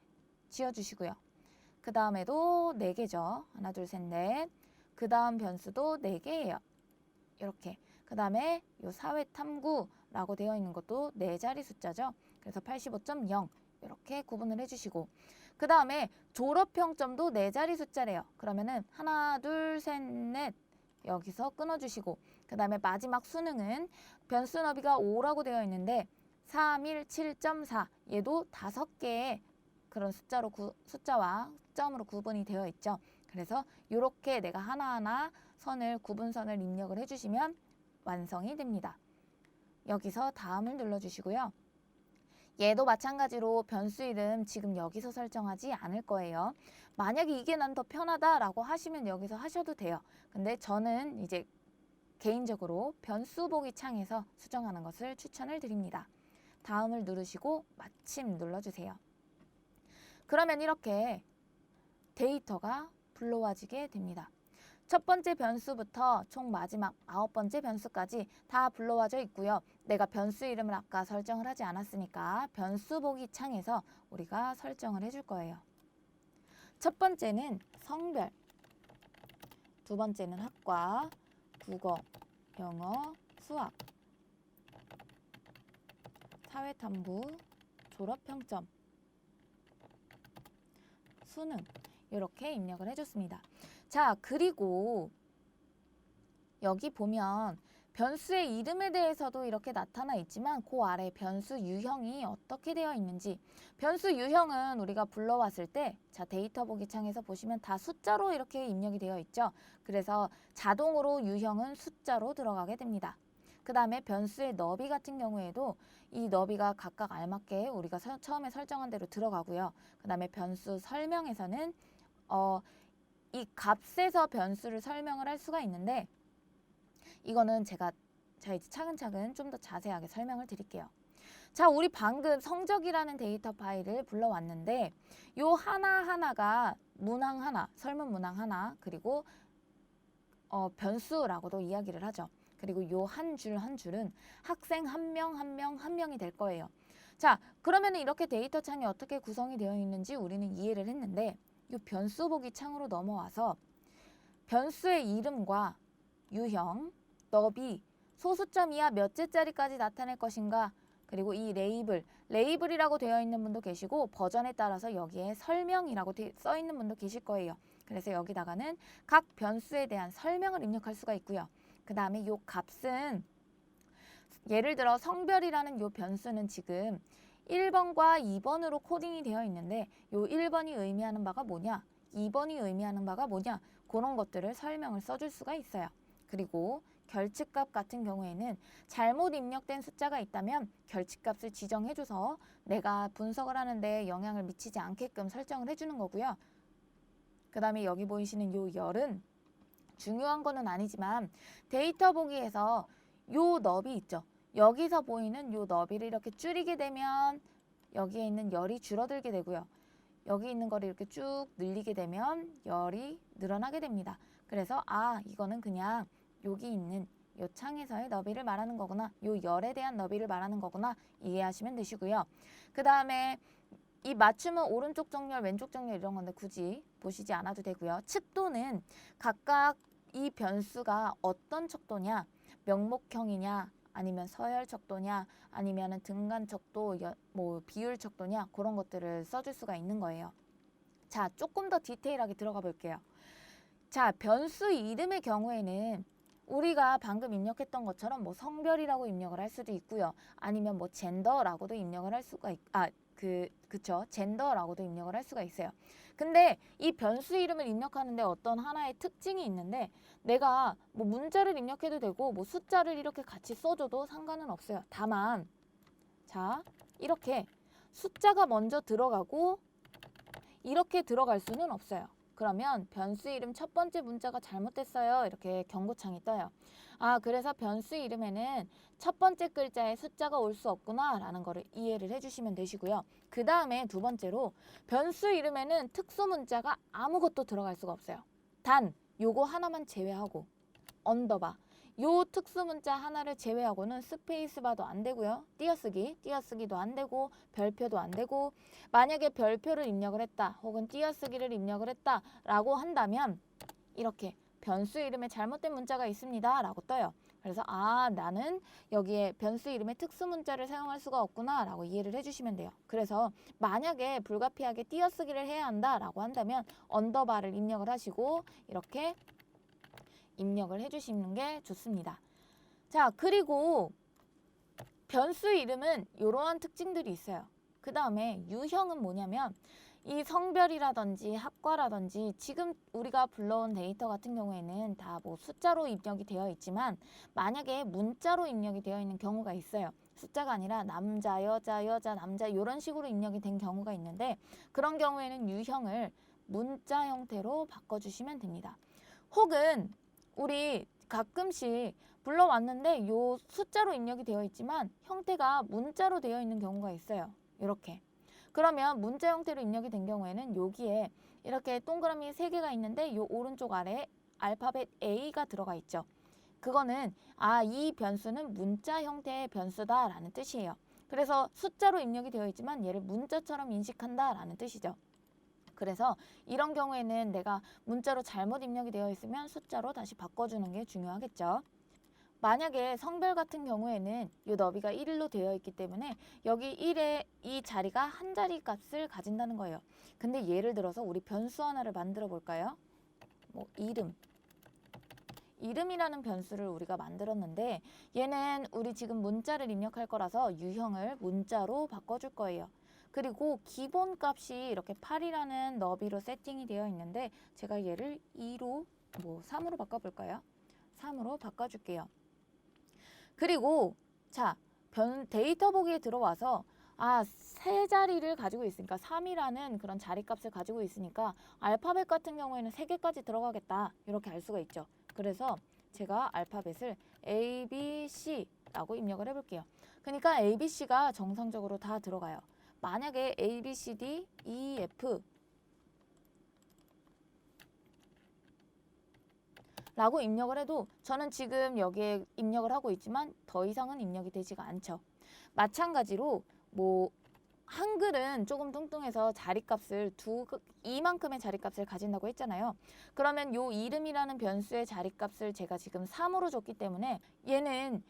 지어주시고요. 그 다음에도 4개죠. 하나, 둘, 셋, 넷. 그 다음 변수도 4개예요. 이렇게. 그 다음에 요 사회 탐구라고 되어 있는 것도 4자리 숫자죠. 그래서 85.0 이렇게 구분을 해주시고 그 다음에 졸업평점도 4자리 숫자래요. 그러면은 하나, 둘, 셋, 넷 여기서 끊어주시고 그 다음에 마지막 수능은 변수 너비가 5라고 되어 있는데 3, 1, 7.4 얘도 5개의 그런 숫자와 점으로 구분이 되어 있죠. 그래서 이렇게 내가 하나하나 선을 구분선을 입력을 해주시면 완성이 됩니다. 여기서 다음을 눌러주시고요. 얘도 마찬가지로 변수 이름 지금 여기서 설정하지 않을 거예요. 만약에 이게 난 더 편하다라고 하시면 여기서 하셔도 돼요. 근데 저는 이제 개인적으로 변수 보기 창에서 수정하는 것을 추천을 드립니다. 다음을 누르시고 마침 눌러주세요. 그러면 이렇게 데이터가 불러와지게 됩니다. 첫 번째 변수부터 총 마지막 9번째 변수까지 다 불러와져 있고요. 내가 변수 이름을 아까 설정을 하지 않았으니까 변수 보기 창에서 우리가 설정을 해줄 거예요. 첫 번째는 성별, 두 번째는 학과, 국어, 영어, 수학, 사회탐구, 졸업평점, 수능 이렇게 입력을 해줬습니다. 자, 그리고 여기 보면 변수의 이름에 대해서도 이렇게 나타나 있지만 그 아래 변수 유형이 어떻게 되어 있는지, 변수 유형은 우리가 불러왔을 때 자, 데이터 보기 창에서 보시면 다 숫자로 이렇게 입력이 되어 있죠. 그래서 자동으로 유형은 숫자로 들어가게 됩니다. 그 다음에 변수의 너비 같은 경우에도 이 너비가 각각 알맞게 우리가 처음에 설정한 대로 들어가고요. 그 다음에 변수 설명에서는 이 값에서 변수를 설명을 할 수가 있는데, 이거는 제가 이제 차근차근 좀 더 자세하게 설명을 드릴게요. 자, 우리 방금 성적이라는 데이터 파일을 불러왔는데 요 하나하나가 문항 하나, 설문 문항 하나, 그리고 변수라고도 이야기를 하죠. 그리고 요 한 줄 한 줄은 학생 한 명 한 명 한 명이 될 거예요. 자, 그러면 이렇게 데이터 창이 어떻게 구성이 되어 있는지 우리는 이해를 했는데, 요 변수 보기 창으로 넘어와서 변수의 이름과 유형, 너비, 소수점 이하 몇째 자리까지 나타낼 것인가, 그리고 이 레이블이라고 되어 있는 분도 계시고 버전에 따라서 여기에 설명이라고 써 있는 분도 계실 거예요. 그래서 여기다가는 각 변수에 대한 설명을 입력할 수가 있고요. 그 다음에 요 값은 예를 들어 성별이라는 요 변수는 지금 1번과 2번으로 코딩이 되어 있는데 요 1번이 의미하는 바가 뭐냐, 2번이 의미하는 바가 뭐냐, 그런 것들을 설명을 써줄 수가 있어요. 그리고 결칙값 같은 경우에는 잘못 입력된 숫자가 있다면 결칙값을 지정해줘서 내가 분석을 하는데 영향을 미치지 않게끔 설정을 해주는 거고요. 그 다음에 여기 보이시는 요 열은 중요한 거는 아니지만 데이터 보기에서 요 너비 있죠. 여기서 보이는 요 너비를 이렇게 줄이게 되면 여기에 있는 열이 줄어들게 되고요. 여기 있는 거를 이렇게 쭉 늘리게 되면 열이 늘어나게 됩니다. 그래서 이거는 그냥 여기 있는 요 창에서의 너비를 말하는 거구나, 요 열에 대한 너비를 말하는 거구나 이해하시면 되시고요. 그 다음에 이 맞춤은 오른쪽 정렬, 왼쪽 정렬 이런 건데 굳이 보시지 않아도 되고요. 측도는 각각 이 변수가 어떤 척도냐, 명목형이냐, 아니면 서열 척도냐, 아니면 등간 척도, 비율 척도냐, 그런 것들을 써줄 수가 있는 거예요. 자, 조금 더 디테일하게 들어가 볼게요. 자, 변수 이름의 경우에는 우리가 방금 입력했던 것처럼 뭐 성별이라고 입력을 할 수도 있고요. 아니면 뭐 젠더라고도 입력을 할 수가 그쵸? 젠더라고도 입력을 할 수가 있어요. 근데 이 변수 이름을 입력하는데 어떤 하나의 특징이 있는데, 내가 뭐 문자를 입력해도 되고 뭐 숫자를 이렇게 같이 써줘도 상관은 없어요. 다만 자, 이렇게 숫자가 먼저 들어가고 이렇게 들어갈 수는 없어요. 그러면 변수 이름 첫 번째 문자가 잘못됐어요. 이렇게 경고창이 떠요. 그래서 변수 이름에는 첫 번째 글자에 숫자가 올 수 없구나 라는 거를 이해를 해주시면 되시고요. 그 다음에 두 번째로 변수 이름에는 특수 문자가 아무것도 들어갈 수가 없어요. 단 요거 하나만 제외하고 언더바, 요 특수 문자 하나를 제외하고는 스페이스바도 안 되고요. 띄어쓰기도 안 되고 별표도 안 되고, 만약에 별표를 입력을 했다 혹은 띄어쓰기를 입력을 했다 라고 한다면 이렇게 변수 이름에 잘못된 문자가 있습니다 라고 떠요. 그래서 나는 여기에 변수 이름에 특수 문자를 사용할 수가 없구나 라고 이해를 해주시면 돼요. 그래서 만약에 불가피하게 띄어쓰기를 해야 한다 라고 한다면 언더바를 입력을 하시고 이렇게 입력을 해주시는 게 좋습니다. 자, 그리고 변수 이름은 이러한 특징들이 있어요. 그 다음에 유형은 뭐냐면 이 성별이라든지 학과라든지 지금 우리가 불러온 데이터 같은 경우에는 다 뭐 숫자로 입력이 되어 있지만 만약에 문자로 입력이 되어 있는 경우가 있어요. 숫자가 아니라 남자, 여자, 여자, 남자 이런 식으로 입력이 된 경우가 있는데, 그런 경우에는 유형을 문자 형태로 바꿔주시면 됩니다. 혹은 우리 가끔씩 불러왔는데 요 숫자로 입력이 되어 있지만 형태가 문자로 되어 있는 경우가 있어요. 이렇게. 그러면 문자 형태로 입력이 된 경우에는 여기에 이렇게 동그라미 3개가 있는데 요 오른쪽 아래에 알파벳 A가 들어가 있죠. 그거는 이 변수는 문자 형태의 변수다 라는 뜻이에요. 그래서 숫자로 입력이 되어 있지만 얘를 문자처럼 인식한다 라는 뜻이죠. 그래서 이런 경우에는 내가 문자로 잘못 입력이 되어 있으면 숫자로 다시 바꿔주는 게 중요하겠죠. 만약에 성별 같은 경우에는 이 너비가 1로 되어 있기 때문에 여기 1의 이 자리가 한 자리 값을 가진다는 거예요. 근데 예를 들어서 우리 변수 하나를 만들어 볼까요? 뭐 이름이라는 변수를 우리가 만들었는데 얘는 우리 지금 문자를 입력할 거라서 유형을 문자로 바꿔줄 거예요. 그리고 기본값이 이렇게 8이라는 너비로 세팅이 되어 있는데 제가 얘를 2로 3으로 바꿔볼까요? 3으로 바꿔줄게요. 그리고 자, 데이터 보기에 들어와서 세 자리를 가지고 있으니까 3이라는 그런 자리값을 가지고 있으니까 알파벳 같은 경우에는 3개까지 들어가겠다. 이렇게 알 수가 있죠. 그래서 제가 알파벳을 A, B, C라고 입력을 해볼게요. 그러니까 A, B, C가 정상적으로 다 들어가요. 만약에 A, B, C, D, E, F 라고 입력을 해도 저는 지금 여기에 입력을 하고 있지만 더 이상은 입력이 되지가 않죠. 마찬가지로 한글은 조금 뚱뚱해서 자리값을 이만큼의 자리값을 가진다고 했잖아요. 그러면 요 이름이라는 변수의 자리값을 제가 지금 3으로 줬기 때문에 얘는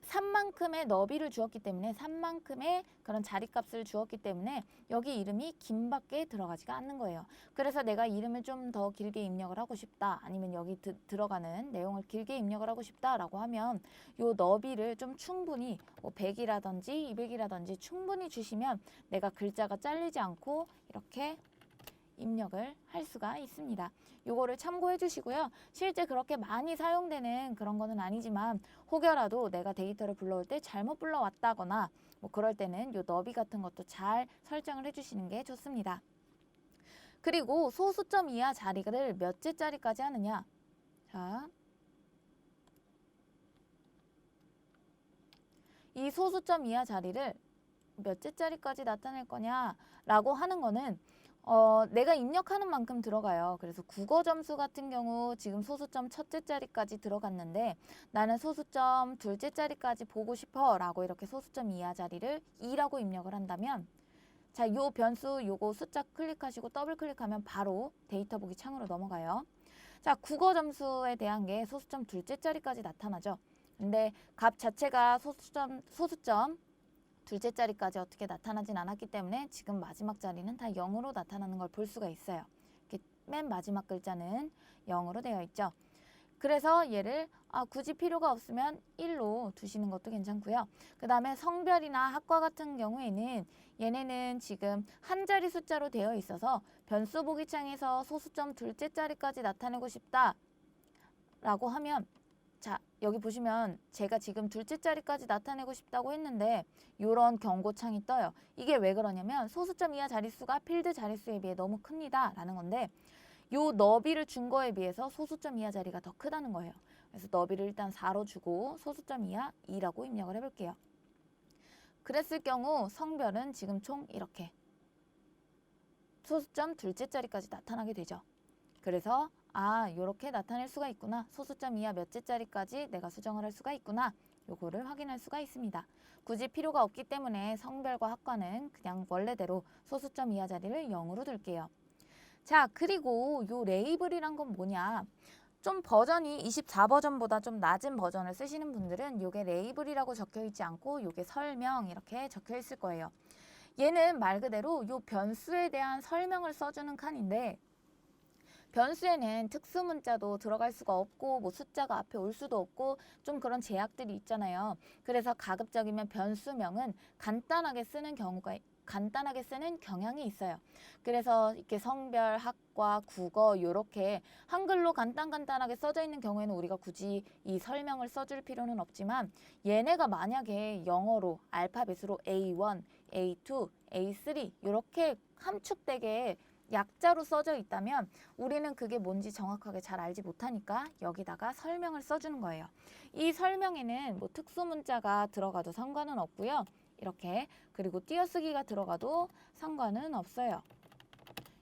3만큼의 너비를 주었기 때문에 3만큼의 그런 자리값을 주었기 때문에 여기 이름이 김밖에 들어가지가 않는 거예요. 그래서 내가 이름을 좀 더 길게 입력을 하고 싶다. 아니면 여기 들어가는 내용을 길게 입력을 하고 싶다라고 하면 요 너비를 좀 충분히 100이라든지 200이라든지 충분히 주시면 내가 글자가 잘리지 않고 이렇게 입력을 할 수가 있습니다. 요거를 참고해 주시고요. 실제 그렇게 많이 사용되는 그런 거는 아니지만 혹여라도 내가 데이터를 불러올 때 잘못 불러왔다거나 그럴 때는 요 너비 같은 것도 잘 설정을 해 주시는 게 좋습니다. 그리고 소수점 이하 자리를 몇째 자리까지 하느냐. 자, 이 소수점 이하 자리를 몇째 자리까지 나타낼 거냐라고 하는 거는 내가 입력하는 만큼 들어가요. 그래서 국어 점수 같은 경우 지금 소수점 첫째 자리까지 들어갔는데 나는 소수점 둘째 자리까지 보고 싶어 라고 이렇게 소수점 이하 자리를 2라고 입력을 한다면 자, 요 변수 요거 숫자 클릭하시고 더블 클릭하면 바로 데이터 보기 창으로 넘어가요. 자, 국어 점수에 대한 게 소수점 둘째 자리까지 나타나죠. 근데 값 자체가 소수점 둘째 자리까지 어떻게 나타나진 않았기 때문에 지금 마지막 자리는 다 0으로 나타나는 걸 볼 수가 있어요. 이렇게 맨 마지막 글자는 0으로 되어 있죠. 그래서 얘를 굳이 필요가 없으면 1로 두시는 것도 괜찮고요. 그 다음에 성별이나 학과 같은 경우에는 얘네는 지금 한 자리 숫자로 되어 있어서 변수 보기 창에서 소수점 둘째 자리까지 나타내고 싶다 라고 하면 자, 여기 보시면 제가 지금 둘째 자리까지 나타내고 싶다고 했는데 이런 경고창이 떠요. 이게 왜 그러냐면 소수점 이하 자릿수가 필드 자릿수에 비해 너무 큽니다 라는 건데 요 너비를 준 거에 비해서 소수점 이하 자리가 더 크다는 거예요. 그래서 너비를 일단 4로 주고 소수점 이하 2라고 입력을 해볼게요. 그랬을 경우 성별은 지금 총 이렇게 소수점 둘째 자리까지 나타나게 되죠. 그래서 요렇게 나타낼 수가 있구나. 소수점 이하 몇째 자리까지 내가 수정을 할 수가 있구나. 요거를 확인할 수가 있습니다. 굳이 필요가 없기 때문에 성별과 학과는 그냥 원래대로 소수점 이하 자리를 0으로 둘게요. 자, 그리고 요 레이블이란 건 뭐냐? 좀 버전이 24버전보다 좀 낮은 버전을 쓰시는 분들은 요게 레이블이라고 적혀 있지 않고 요게 설명 이렇게 적혀 있을 거예요. 얘는 말 그대로 요 변수에 대한 설명을 써주는 칸인데 변수에는 특수 문자도 들어갈 수가 없고 숫자가 앞에 올 수도 없고 좀 그런 제약들이 있잖아요. 그래서 가급적이면 변수명은 간단하게 쓰는 경향이 있어요. 그래서 이렇게 성별, 학과, 국어 이렇게 한글로 간단하게 써져 있는 경우에는 우리가 굳이 이 설명을 써줄 필요는 없지만 얘네가 만약에 영어로 알파벳으로 A1, A2, A3 이렇게 함축되게 약자로 써져 있다면 우리는 그게 뭔지 정확하게 잘 알지 못하니까 여기다가 설명을 써주는 거예요. 이 설명에는 특수 문자가 들어가도 상관은 없고요. 이렇게 그리고 띄어쓰기가 들어가도 상관은 없어요.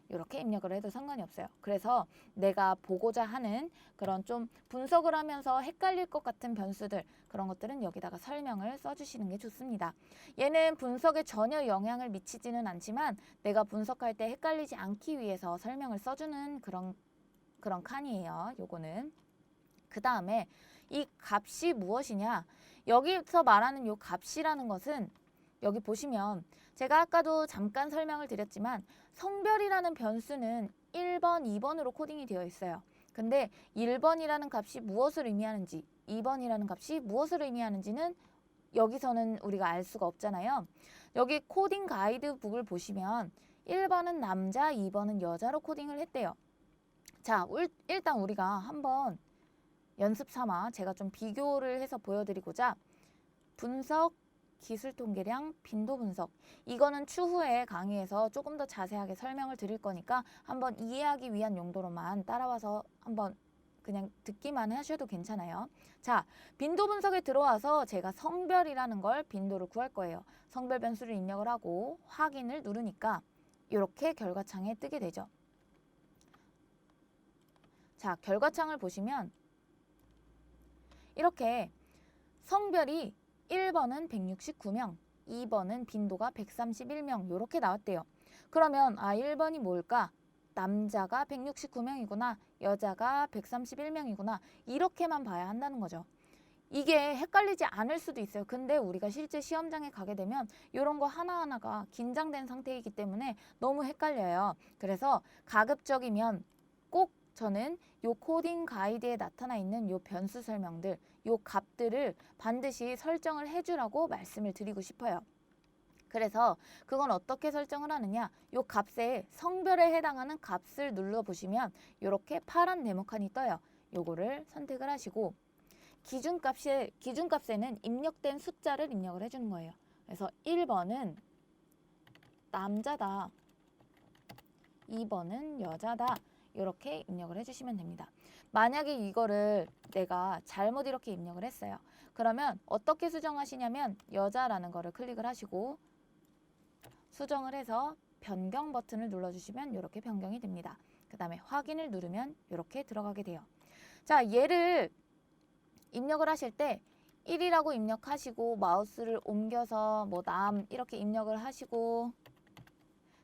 이렇게 입력을 해도 상관이 없어요. 그래서 내가 보고자 하는 그런 좀 분석을 하면서 헷갈릴 것 같은 변수들 그런 것들은 여기다가 설명을 써주시는 게 좋습니다. 얘는 분석에 전혀 영향을 미치지는 않지만 내가 분석할 때 헷갈리지 않기 위해서 설명을 써주는 그런 칸이에요. 요거는. 그 다음에 이 값이 무엇이냐? 여기서 말하는 요 값이라는 것은 여기 보시면 제가 아까도 잠깐 설명을 드렸지만 성별이라는 변수는 1번, 2번으로 코딩이 되어 있어요. 근데 1번이라는 값이 무엇을 의미하는지, 2번이라는 값이 무엇을 의미하는지는 여기서는 우리가 알 수가 없잖아요. 여기 코딩 가이드북을 보시면 1번은 남자, 2번은 여자로 코딩을 했대요. 자, 일단 우리가 한번 연습 삼아 제가 좀 비교를 해서 보여드리고자 분석, 기술 통계량, 빈도 분석, 이거는 추후에 강의에서 조금 더 자세하게 설명을 드릴 거니까 한번 이해하기 위한 용도로만 따라와서 한번 그냥 듣기만 하셔도 괜찮아요. 자, 빈도 분석에 들어와서 제가 성별이라는 걸 빈도를 구할 거예요. 성별 변수를 입력을 하고 확인을 누르니까 이렇게 결과창에 뜨게 되죠. 자, 결과창을 보시면 이렇게 성별이 1번은 169명, 2번은 빈도가 131명 이렇게 나왔대요. 그러면 1번이 뭘까? 남자가 169명이구나, 여자가 131명이구나 이렇게만 봐야 한다는 거죠. 이게 헷갈리지 않을 수도 있어요. 근데 우리가 실제 시험장에 가게 되면 이런 거 하나하나가 긴장된 상태이기 때문에 너무 헷갈려요. 그래서 가급적이면 꼭 저는 요 코딩 가이드에 나타나 있는 요 변수 설명들, 요 값들을 반드시 설정을 해주라고 말씀을 드리고 싶어요. 그래서 그건 어떻게 설정을 하느냐, 요 값에 성별에 해당하는 값을 눌러보시면 이렇게 파란 네모칸이 떠요. 요거를 선택을 하시고 기준값에는 입력된 숫자를 입력을 해주는 거예요. 그래서 1번은 남자다, 2번은 여자다 이렇게 입력을 해주시면 됩니다. 만약에 이거를 내가 잘못 이렇게 입력을 했어요. 그러면 어떻게 수정하시냐면 여자라는 거를 클릭을 하시고 수정을 해서 변경 버튼을 눌러주시면 이렇게 변경이 됩니다. 그 다음에 확인을 누르면 이렇게 들어가게 돼요. 자, 얘를 입력을 하실 때 1이라고 입력하시고 마우스를 옮겨서 뭐 남 이렇게 입력을 하시고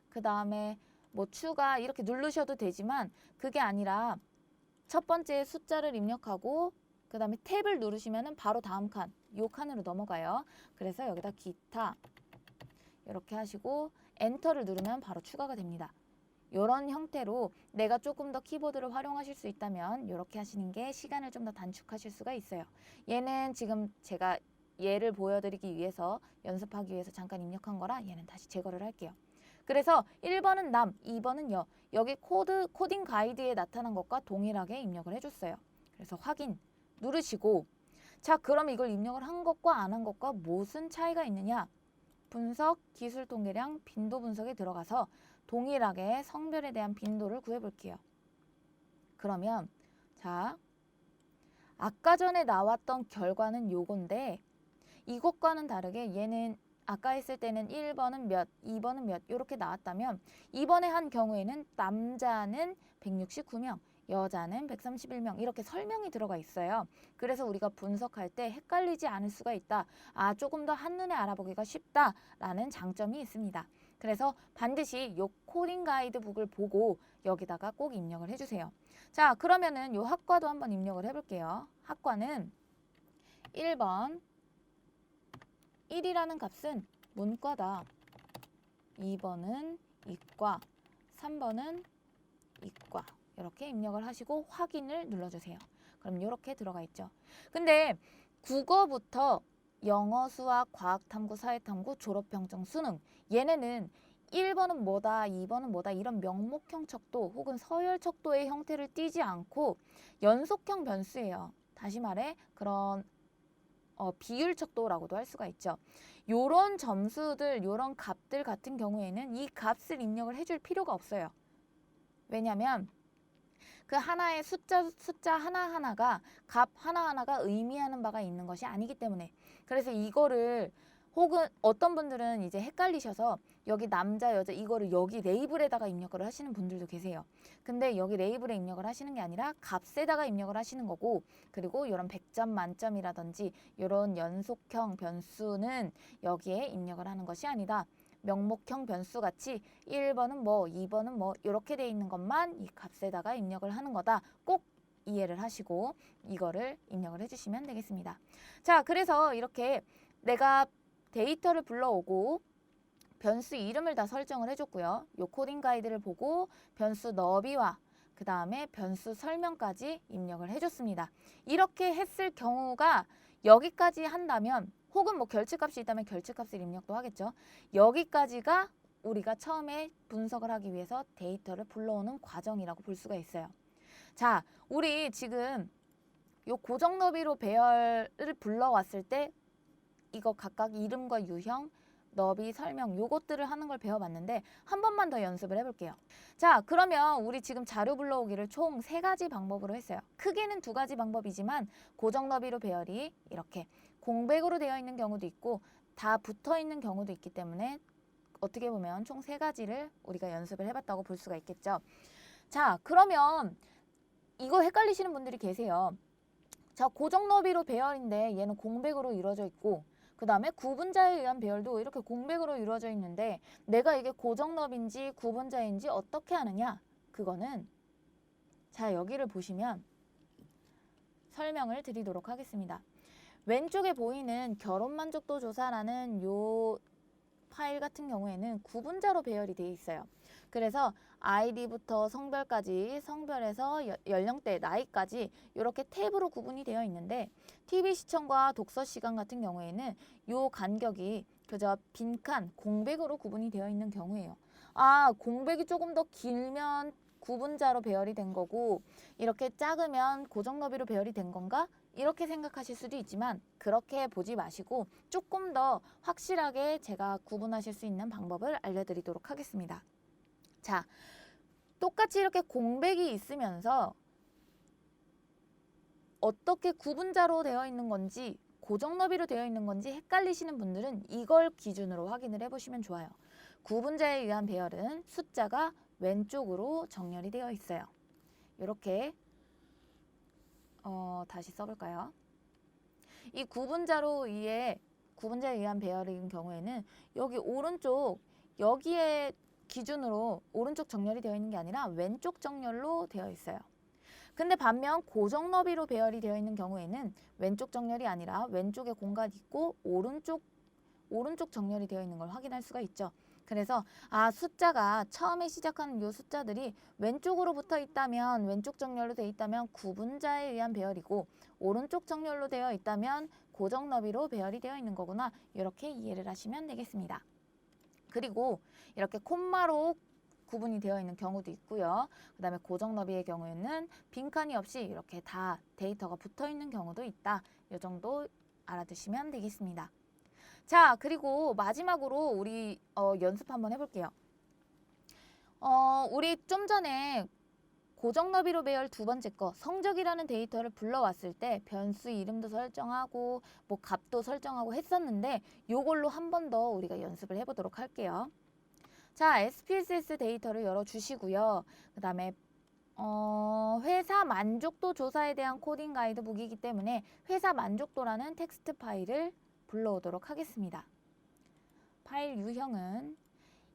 그 다음에 뭐 추가 이렇게 누르셔도 되지만 그게 아니라 첫 번째 숫자를 입력하고 그 다음에 탭을 누르시면 바로 다음 칸, 요 칸으로 넘어가요. 그래서 여기다 기타 이렇게 하시고 엔터를 누르면 바로 추가가 됩니다. 이런 형태로 내가 조금 더 키보드를 활용하실 수 있다면 이렇게 하시는 게 시간을 좀 더 단축하실 수가 있어요. 얘는 지금 제가 얘를 보여드리기 위해서 연습하기 위해서 잠깐 입력한 거라 얘는 다시 제거를 할게요. 그래서 1번은 남, 2번은 여. 여기 코딩 가이드에 나타난 것과 동일하게 입력을 해줬어요. 그래서 확인 누르시고 자, 그럼 이걸 입력을 한 것과 안 한 것과 무슨 차이가 있느냐? 분석, 기술 통계량, 빈도 분석에 들어가서 동일하게 성별에 대한 빈도를 구해볼게요. 그러면 자, 아까 전에 나왔던 결과는 요건데 이것과는 다르게 얘는 아까 했을 때는 1번은 몇, 2번은 몇 이렇게 나왔다면 이번에 한 경우에는 남자는 169명, 여자는 131명 이렇게 설명이 들어가 있어요. 그래서 우리가 분석할 때 헷갈리지 않을 수가 있다. 조금 더 한눈에 알아보기가 쉽다라는 장점이 있습니다. 그래서 반드시 요 코딩 가이드북을 보고 여기다가 꼭 입력을 해주세요. 자, 그러면은 요 학과도 한번 입력을 해볼게요. 학과는 1번 1이라는 값은 문과다. 2번은 이과, 3번은 이과 이렇게 입력을 하시고 확인을 눌러주세요. 그럼 이렇게 들어가 있죠. 근데 국어부터 영어, 수학, 과학, 탐구, 사회 탐구, 졸업평점, 수능 얘네는 1번은 뭐다, 2번은 뭐다 이런 명목형 척도 혹은 서열 척도의 형태를 띠지 않고 연속형 변수예요. 다시 말해 그런 비율 척도라고도 할 수가 있죠. 요런 점수들, 요런 값들 같은 경우에는 이 값을 입력을 해줄 필요가 없어요. 왜냐면 그 하나의 숫자 하나하나가 값 하나하나가 의미하는 바가 있는 것이 아니기 때문에 그래서 이거를 혹은 어떤 분들은 이제 헷갈리셔서 여기 남자, 여자 이거를 여기 레이블에다가 입력을 하시는 분들도 계세요. 근데 여기 레이블에 입력을 하시는 게 아니라 값에다가 입력을 하시는 거고 그리고 이런 100점 만점이라든지 이런 연속형 변수는 여기에 입력을 하는 것이 아니다. 명목형 변수 같이 1번은 뭐 2번은 뭐 이렇게 돼 있는 것만 이 값에다가 입력을 하는 거다. 꼭 이해를 하시고 이거를 입력을 해주시면 되겠습니다. 자, 그래서 이렇게 내가 데이터를 불러오고 변수 이름을 다 설정을 해줬고요. 요 코딩 가이드를 보고 변수 너비와 그 다음에 변수 설명까지 입력을 해줬습니다. 이렇게 했을 경우가 여기까지 한다면 혹은 뭐 결측값이 있다면 결측값을 입력도 하겠죠. 여기까지가 우리가 처음에 분석을 하기 위해서 데이터를 불러오는 과정이라고 볼 수가 있어요. 자, 우리 지금 요 고정 너비로 배열을 불러왔을 때 이거 각각 이름과 유형, 너비, 설명 요것들을 하는 걸 배워봤는데 한 번만 더 연습을 해볼게요. 자, 그러면 우리 지금 자료 불러오기를 총 3가지 방법으로 했어요. 크게는 2가지 방법이지만 고정 너비로 배열이 이렇게 공백으로 되어 있는 경우도 있고 다 붙어 있는 경우도 있기 때문에 어떻게 보면 총 3가지를 우리가 연습을 해봤다고 볼 수가 있겠죠. 자, 그러면 이거 헷갈리시는 분들이 계세요. 자, 고정 너비로 배열인데 얘는 공백으로 이루어져 있고 그 다음에 구분자에 의한 배열도 이렇게 공백으로 이루어져 있는데 내가 이게 고정 너비인지 구분자인지 어떻게 아느냐? 그거는 자, 여기를 보시면 설명을 드리도록 하겠습니다. 왼쪽에 보이는 결혼 만족도 조사라는 요 파일 같은 경우에는 구분자로 배열이 되어 있어요. 그래서 아이디부터 성별까지, 성별에서 연령대, 나이까지 이렇게 탭으로 구분이 되어 있는데 TV 시청과 독서 시간 같은 경우에는 요 간격이 그저 빈칸, 공백으로 구분이 되어 있는 경우예요. 아, 공백이 조금 더 길면 구분자로 배열이 된 거고 이렇게 작으면 고정 너비로 배열이 된 건가? 이렇게 생각하실 수도 있지만 그렇게 보지 마시고 조금 더 확실하게 제가 구분하실 수 있는 방법을 알려드리도록 하겠습니다. 자, 똑같이 이렇게 공백이 있으면서 어떻게 구분자로 되어 있는 건지 고정 너비로 되어 있는 건지 헷갈리시는 분들은 이걸 기준으로 확인을 해보시면 좋아요. 구분자에 의한 배열은 숫자가 왼쪽으로 정렬이 되어 있어요. 이렇게 다시 써볼까요? 이 구분자에 의한 배열인 경우에는 여기 오른쪽 여기에 기준으로 오른쪽 정렬이 되어 있는 게 아니라 왼쪽 정렬로 되어 있어요. 근데 반면 고정 너비로 배열이 되어 있는 경우에는 왼쪽 정렬이 아니라 왼쪽에 공간이 있고 오른쪽 정렬이 되어 있는 걸 확인할 수가 있죠. 그래서 숫자가 처음에 시작하는 요 숫자들이 왼쪽으로 붙어 있다면 왼쪽 정렬로 되어 있다면 구분자에 의한 배열이고 오른쪽 정렬로 되어 있다면 고정 너비로 배열이 되어 있는 거구나. 이렇게 이해를 하시면 되겠습니다. 그리고 이렇게 콤마로 구분이 되어 있는 경우도 있고요. 그 다음에 고정 너비의 경우에는 빈칸이 없이 이렇게 다 데이터가 붙어 있는 경우도 있다. 이 정도 알아두시면 되겠습니다. 자, 그리고 마지막으로 우리 연습 한번 해볼게요. 우리 좀 전에 고정 너비로 배열 2번째 거 성적이라는 데이터를 불러왔을 때 변수 이름도 설정하고 뭐 값도 설정하고 했었는데 요걸로 한 번 더 우리가 연습을 해보도록 할게요. 자, SPSS 데이터를 열어주시고요. 그 다음에 회사 만족도 조사에 대한 코딩 가이드북이기 때문에 회사 만족도라는 텍스트 파일을 불러오도록 하겠습니다. 파일 유형은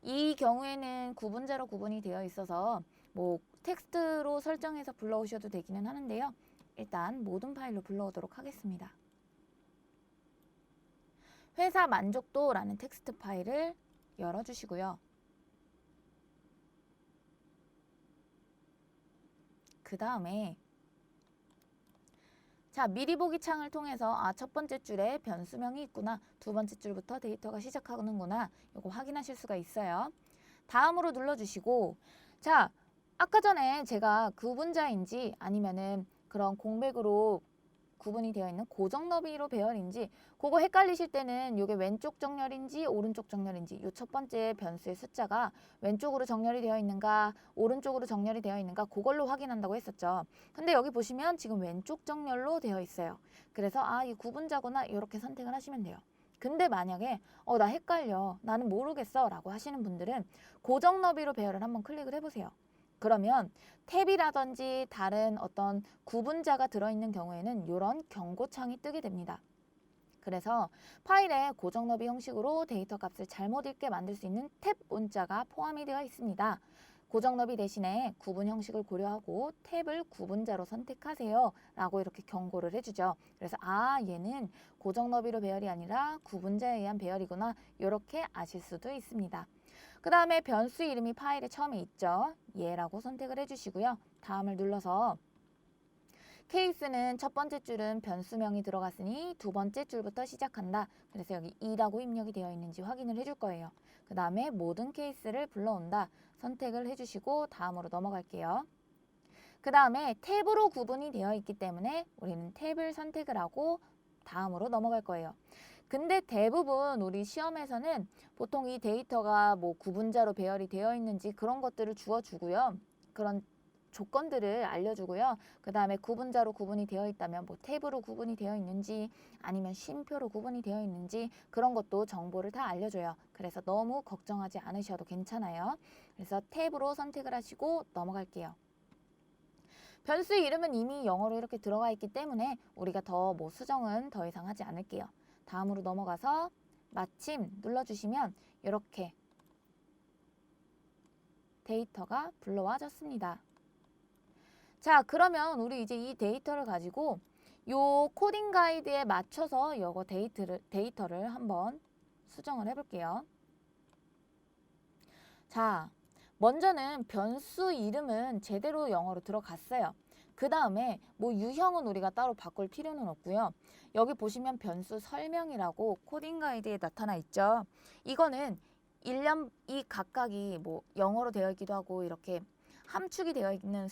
이 경우에는 구분자로 구분이 되어 있어서 뭐 텍스트로 설정해서 불러오셔도 되기는 하는데요. 일단 모든 파일로 불러오도록 하겠습니다. 회사 만족도라는 텍스트 파일을 열어주시고요. 그 다음에 자, 미리 보기 창을 통해서 첫 번째 줄에 변수명이 있구나. 2번째 줄부터 데이터가 시작하는구나. 이거 확인하실 수가 있어요. 다음으로 눌러주시고 자, 아까 전에 제가 구분자인지 아니면은 그런 공백으로 구분이 되어 있는 고정 너비로 배열인지 그거 헷갈리실 때는 이게 왼쪽 정렬인지 오른쪽 정렬인지 이 첫 번째 변수의 숫자가 왼쪽으로 정렬이 되어 있는가 오른쪽으로 정렬이 되어 있는가 그걸로 확인한다고 했었죠. 근데 여기 보시면 지금 왼쪽 정렬로 되어 있어요. 그래서 이 구분자구나 이렇게 선택을 하시면 돼요. 근데 만약에 나 헷갈려 나는 모르겠어 라고 하시는 분들은 고정 너비로 배열을 한번 클릭을 해보세요. 그러면 탭이라든지 다른 어떤 구분자가 들어있는 경우에는 이런 경고창이 뜨게 됩니다. 그래서 파일에 고정 너비 형식으로 데이터 값을 잘못 읽게 만들 수 있는 탭 문자가 포함이 되어 있습니다. 고정 너비 대신에 구분 형식을 고려하고 탭을 구분자로 선택하세요 라고 이렇게 경고를 해주죠. 그래서 얘는 고정 너비로 배열이 아니라 구분자에 의한 배열이구나 이렇게 아실 수도 있습니다. 그 다음에 변수 이름이 파일에 처음에 있죠. 얘라고 선택을 해주시고요. 다음을 눌러서 케이스는 첫 번째 줄은 변수명이 들어갔으니 두 번째 줄부터 시작한다. 그래서 여기 2라고 입력이 되어 있는지 확인을 해줄 거예요. 그 다음에 모든 케이스를 불러온다. 선택을 해주시고 다음으로 넘어갈게요. 그 다음에 탭으로 구분이 되어 있기 때문에 우리는 탭을 선택을 하고 다음으로 넘어갈 거예요. 근데 대부분 우리 시험에서는 보통 이 데이터가 뭐 구분자로 배열이 되어 있는지 그런 것들을 주어주고요. 그런 조건들을 알려주고요. 그 다음에 구분자로 구분이 되어 있다면 뭐 탭으로 구분이 되어 있는지 아니면 쉼표로 구분이 되어 있는지 그런 것도 정보를 다 알려줘요. 그래서 너무 걱정하지 않으셔도 괜찮아요. 그래서 탭으로 선택을 하시고 넘어갈게요. 변수 이름은 이미 영어로 이렇게 들어가 있기 때문에 우리가 더 뭐 수정은 더 이상 하지 않을게요. 다음으로 넘어가서 마침 눌러주시면 이렇게 데이터가 불러와졌습니다. 자, 그러면 우리 이제 이 데이터를 가지고 요 코딩 가이드에 맞춰서 이거 데이터를 한번 수정을 해볼게요. 자, 먼저는 변수 이름은 제대로 영어로 들어갔어요. 그 다음에 뭐 유형은 우리가 따로 바꿀 필요는 없고요. 여기 보시면 변수 설명이라고 코딩 가이드에 나타나 있죠. 이거는 이 각각이 뭐 영어로 되어 있기도 하고 이렇게 함축이 되어 있는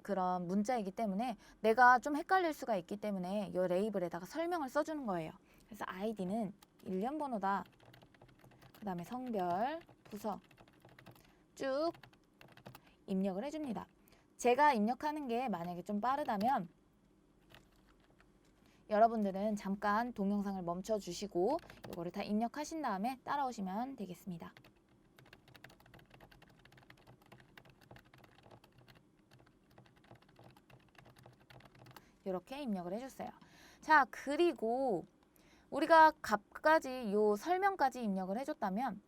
그런 문자이기 때문에 내가 좀 헷갈릴 수가 있기 때문에 이 레이블에다가 설명을 써주는 거예요. 그래서 아이디는 일련 번호다. 그 다음에 성별, 부서 쭉 입력을 해줍니다. 제가 입력하는 게 만약에 좀 빠르다면 여러분들은 잠깐 동영상을 멈춰 주시고 이거를 다 입력하신 다음에 따라오시면 되겠습니다. 이렇게 입력을 해줬어요. 자, 그리고 우리가 값까지 요 설명까지 입력을 해줬다면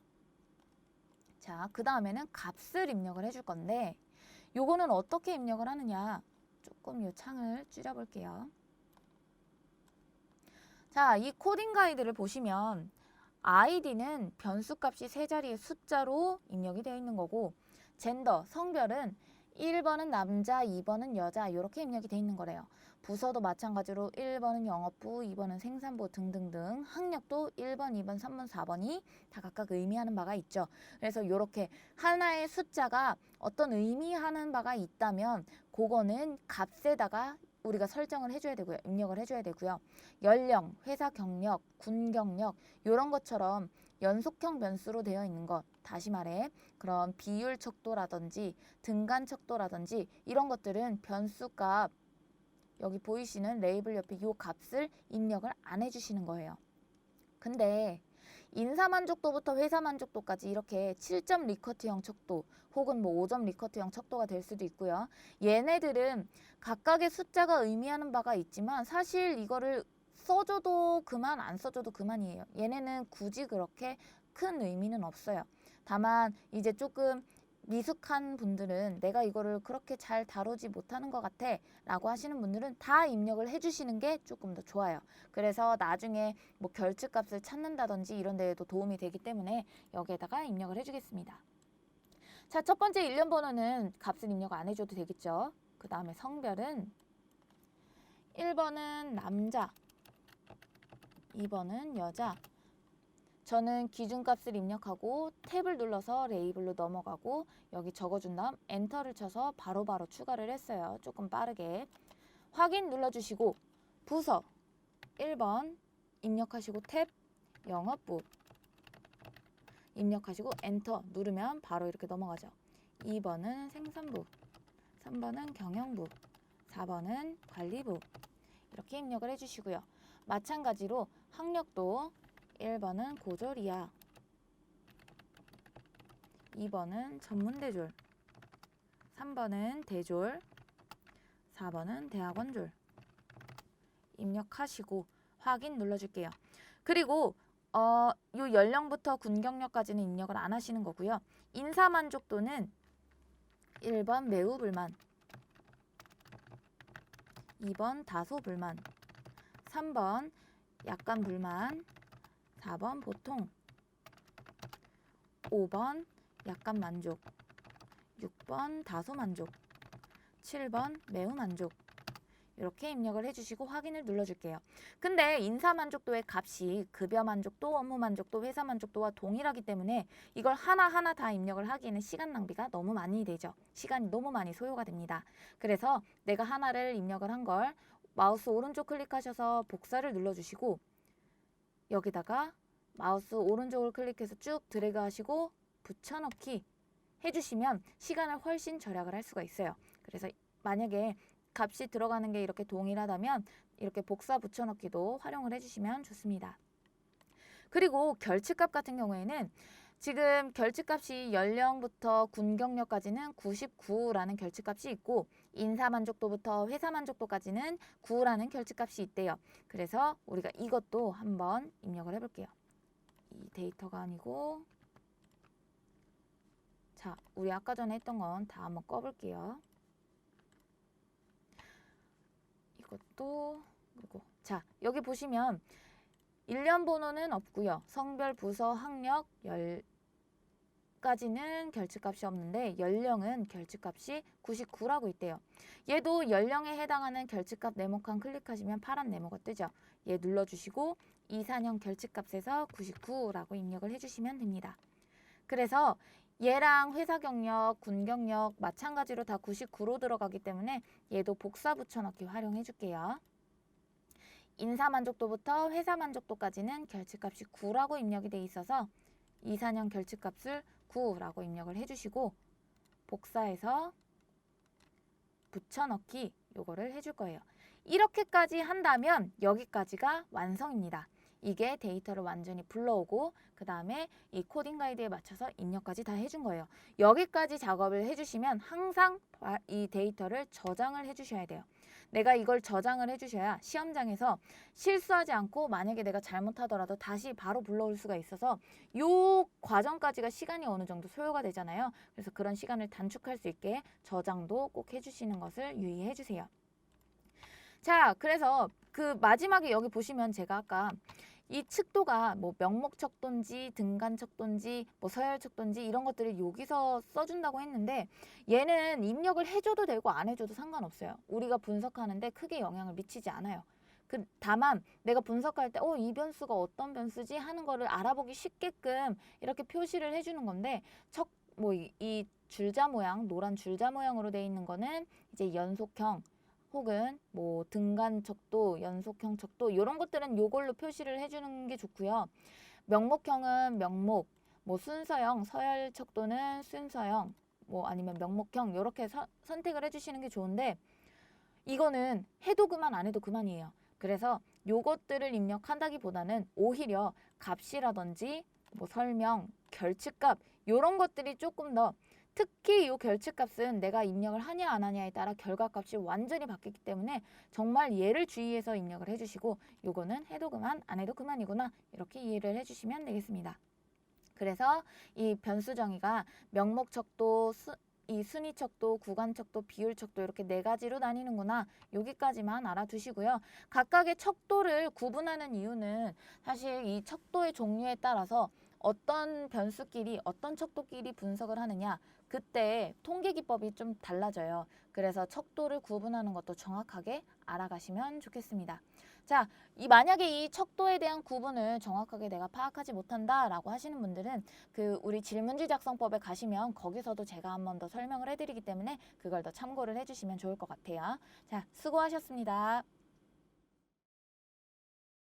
자, 그 다음에는 값을 입력을 해줄 건데 요거는 어떻게 입력을 하느냐 조금 요 창을 줄여볼게요. 자, 이 코딩 가이드를 보시면 아이디는 변수값이 세 자리의 숫자로 입력이 되어 있는 거고 젠더, 성별은 1번은 남자, 2번은 여자 이렇게 입력이 되어 있는 거래요. 부서도 마찬가지로 1번은 영업부, 2번은 생산부 등등등 학력도 1번, 2번, 3번, 4번이 다 각각 의미하는 바가 있죠. 그래서 이렇게 하나의 숫자가 어떤 의미하는 바가 있다면 그거는 값에다가 우리가 설정을 해줘야 되고요. 입력을 해줘야 되고요. 연령, 회사 경력, 군 경력 이런 것처럼 연속형 변수로 되어 있는 것, 다시 말해 그런 비율 척도라든지 등간 척도라든지 이런 것들은 변수값 여기 보이시는 레이블 옆에 이 값을 입력을 안 해주시는 거예요. 근데 인사 만족도부터 회사 만족도까지 이렇게 7점 리커트형 척도 혹은 뭐 5점 리커트형 척도가 될 수도 있고요. 얘네들은 각각의 숫자가 의미하는 바가 있지만 사실 이거를 써줘도 그만 안 써줘도 그만이에요. 얘네는 굳이 그렇게 큰 의미는 없어요. 다만 이제 조금 미숙한 분들은 내가 이거를 그렇게 잘 다루지 못하는 것 같아 라고 하시는 분들은 다 입력을 해주시는 게 조금 더 좋아요. 그래서 나중에 뭐 결츠값을 찾는다든지 이런 데에도 도움이 되기 때문에 여기에다가 입력을 해주겠습니다. 자, 첫 번째 일련 번호는 값을 입력 안 해줘도 되겠죠. 그 다음에 성별은 1번은 남자, 2번은 여자. 저는 기준값을 입력하고 탭을 눌러서 레이블로 넘어가고 여기 적어준 다음 엔터를 쳐서 바로바로 추가를 했어요. 조금 빠르게. 확인 눌러주시고 부서 1번 입력하시고 탭 영업부 입력하시고 엔터 누르면 바로 이렇게 넘어가죠. 2번은 생산부, 3번은 경영부, 4번은 관리부 이렇게 입력을 해주시고요. 마찬가지로 학력도 1번은 고졸이야. 2번은 전문대졸. 3번은 대졸. 4번은 대학원졸. 입력하시고 확인 눌러줄게요. 그리고 요 연령부터 군 경력까지는 입력을 안 하시는 거고요. 인사 만족도는 1번 매우 불만. 2번 다소 불만. 3번 약간 불만. 4번 보통, 5번 약간 만족, 6번 다소 만족, 7번 매우 만족. 이렇게 입력을 해주시고 확인을 눌러줄게요. 근데 인사 만족도의 값이 급여 만족도, 업무 만족도, 회사 만족도와 동일하기 때문에 이걸 하나하나 다 입력을 하기에는 시간 낭비가 너무 많이 되죠. 시간이 너무 많이 소요가 됩니다. 그래서 내가 하나를 입력을 한 걸 마우스 오른쪽 클릭하셔서 복사를 눌러주시고 여기다가 마우스 오른쪽을 클릭해서 쭉 드래그 하시고 붙여넣기 해주시면 시간을 훨씬 절약을 할 수가 있어요. 그래서 만약에 값이 들어가는 게 이렇게 동일하다면 이렇게 복사 붙여넣기도 활용을 해주시면 좋습니다. 그리고 결치값 같은 경우에는 지금 결치값이 연령부터 군 경력까지는 99라는 결치값이 있고 인사 만족도부터 회사 만족도까지는 9라는 결치값이 있대요. 그래서 우리가 이것도 한번 입력을 해볼게요. 이 데이터가 아니고 자, 우리 아까 전에 했던 건 다 한번 꺼볼게요. 이것도 그리고 자, 여기 보시면 일련 번호는 없고요. 성별, 부서, 학력, 까지는 결치값이 없는데 연령은 결치값이 99라고 있대요. 얘도 연령에 해당하는 결치값 네모칸 클릭하시면 파란 네모가 뜨죠. 얘 눌러주시고 2, 4년 결치값에서 99라고 입력을 해주시면 됩니다. 그래서 얘랑 회사 경력, 군 경력 마찬가지로 다 99로 들어가기 때문에 얘도 복사 붙여넣기 활용해 줄게요. 인사 만족도부터 회사 만족도까지는 결치값이 9라고 입력이 돼 있어서 2, 4년 결치값을 9라고 입력을 해주시고 복사해서 붙여넣기 요거를 해줄 거예요. 이렇게까지 한다면 여기까지가 완성입니다. 이게 데이터를 완전히 불러오고 그 다음에 이 코딩 가이드에 맞춰서 입력까지 다 해준 거예요. 여기까지 작업을 해주시면 항상 이 데이터를 저장을 해주셔야 돼요. 내가 이걸 저장을 해주셔야 시험장에서 실수하지 않고 만약에 내가 잘못하더라도 다시 바로 불러올 수가 있어서 요 과정까지가 시간이 어느 정도 소요가 되잖아요. 그래서 그런 시간을 단축할 수 있게 저장도 꼭 해주시는 것을 유의해 주세요. 자, 그래서 그 마지막에 여기 보시면 제가 아까 이 척도가 뭐 명목 척도인지 등간 척도인지 뭐 서열 척도인지 이런 것들을 여기서 써준다고 했는데 얘는 입력을 해줘도 되고 안 해줘도 상관없어요. 우리가 분석하는데 크게 영향을 미치지 않아요. 다만 내가 분석할 때 이 변수가 어떤 변수지 하는 거를 알아보기 쉽게끔 이렇게 표시를 해주는 건데 이 줄자 모양 노란 줄자 모양으로 돼 있는 거는 이제 연속형 혹은 뭐 등간 척도, 연속형 척도 이런 것들은 요걸로 표시를 해주는 게 좋고요. 명목형은 명목, 뭐 순서형, 서열 척도는 순서형, 뭐 아니면 명목형 이렇게 선택을 해주시는 게 좋은데 이거는 해도 그만 안 해도 그만이에요. 그래서 요것들을 입력한다기보다는 오히려 값이라든지 뭐 설명, 결치값 이런 것들이 조금 더 특히 이 결치값은 내가 입력을 하냐 안 하냐에 따라 결과값이 완전히 바뀌기 때문에 정말 얘를 주의해서 입력을 해주시고 요거는 해도 그만 안 해도 그만이구나 이렇게 이해를 해주시면 되겠습니다. 그래서 이 변수 정의가 명목 척도, 이 순위 척도, 구간 척도, 비율 척도 이렇게 네 가지로 나뉘는구나. 여기까지만 알아두시고요. 각각의 척도를 구분하는 이유는 사실 이 척도의 종류에 따라서 어떤 변수끼리 어떤 척도끼리 분석을 하느냐 그때 통계 기법이 좀 달라져요. 그래서 척도를 구분하는 것도 정확하게 알아가시면 좋겠습니다. 자, 만약에 이 척도에 대한 구분을 정확하게 내가 파악하지 못한다라고 하시는 분들은 그 우리 질문지 작성법에 가시면 거기서도 제가 한 번 더 설명을 해드리기 때문에 그걸 더 참고를 해주시면 좋을 것 같아요. 자, 수고하셨습니다.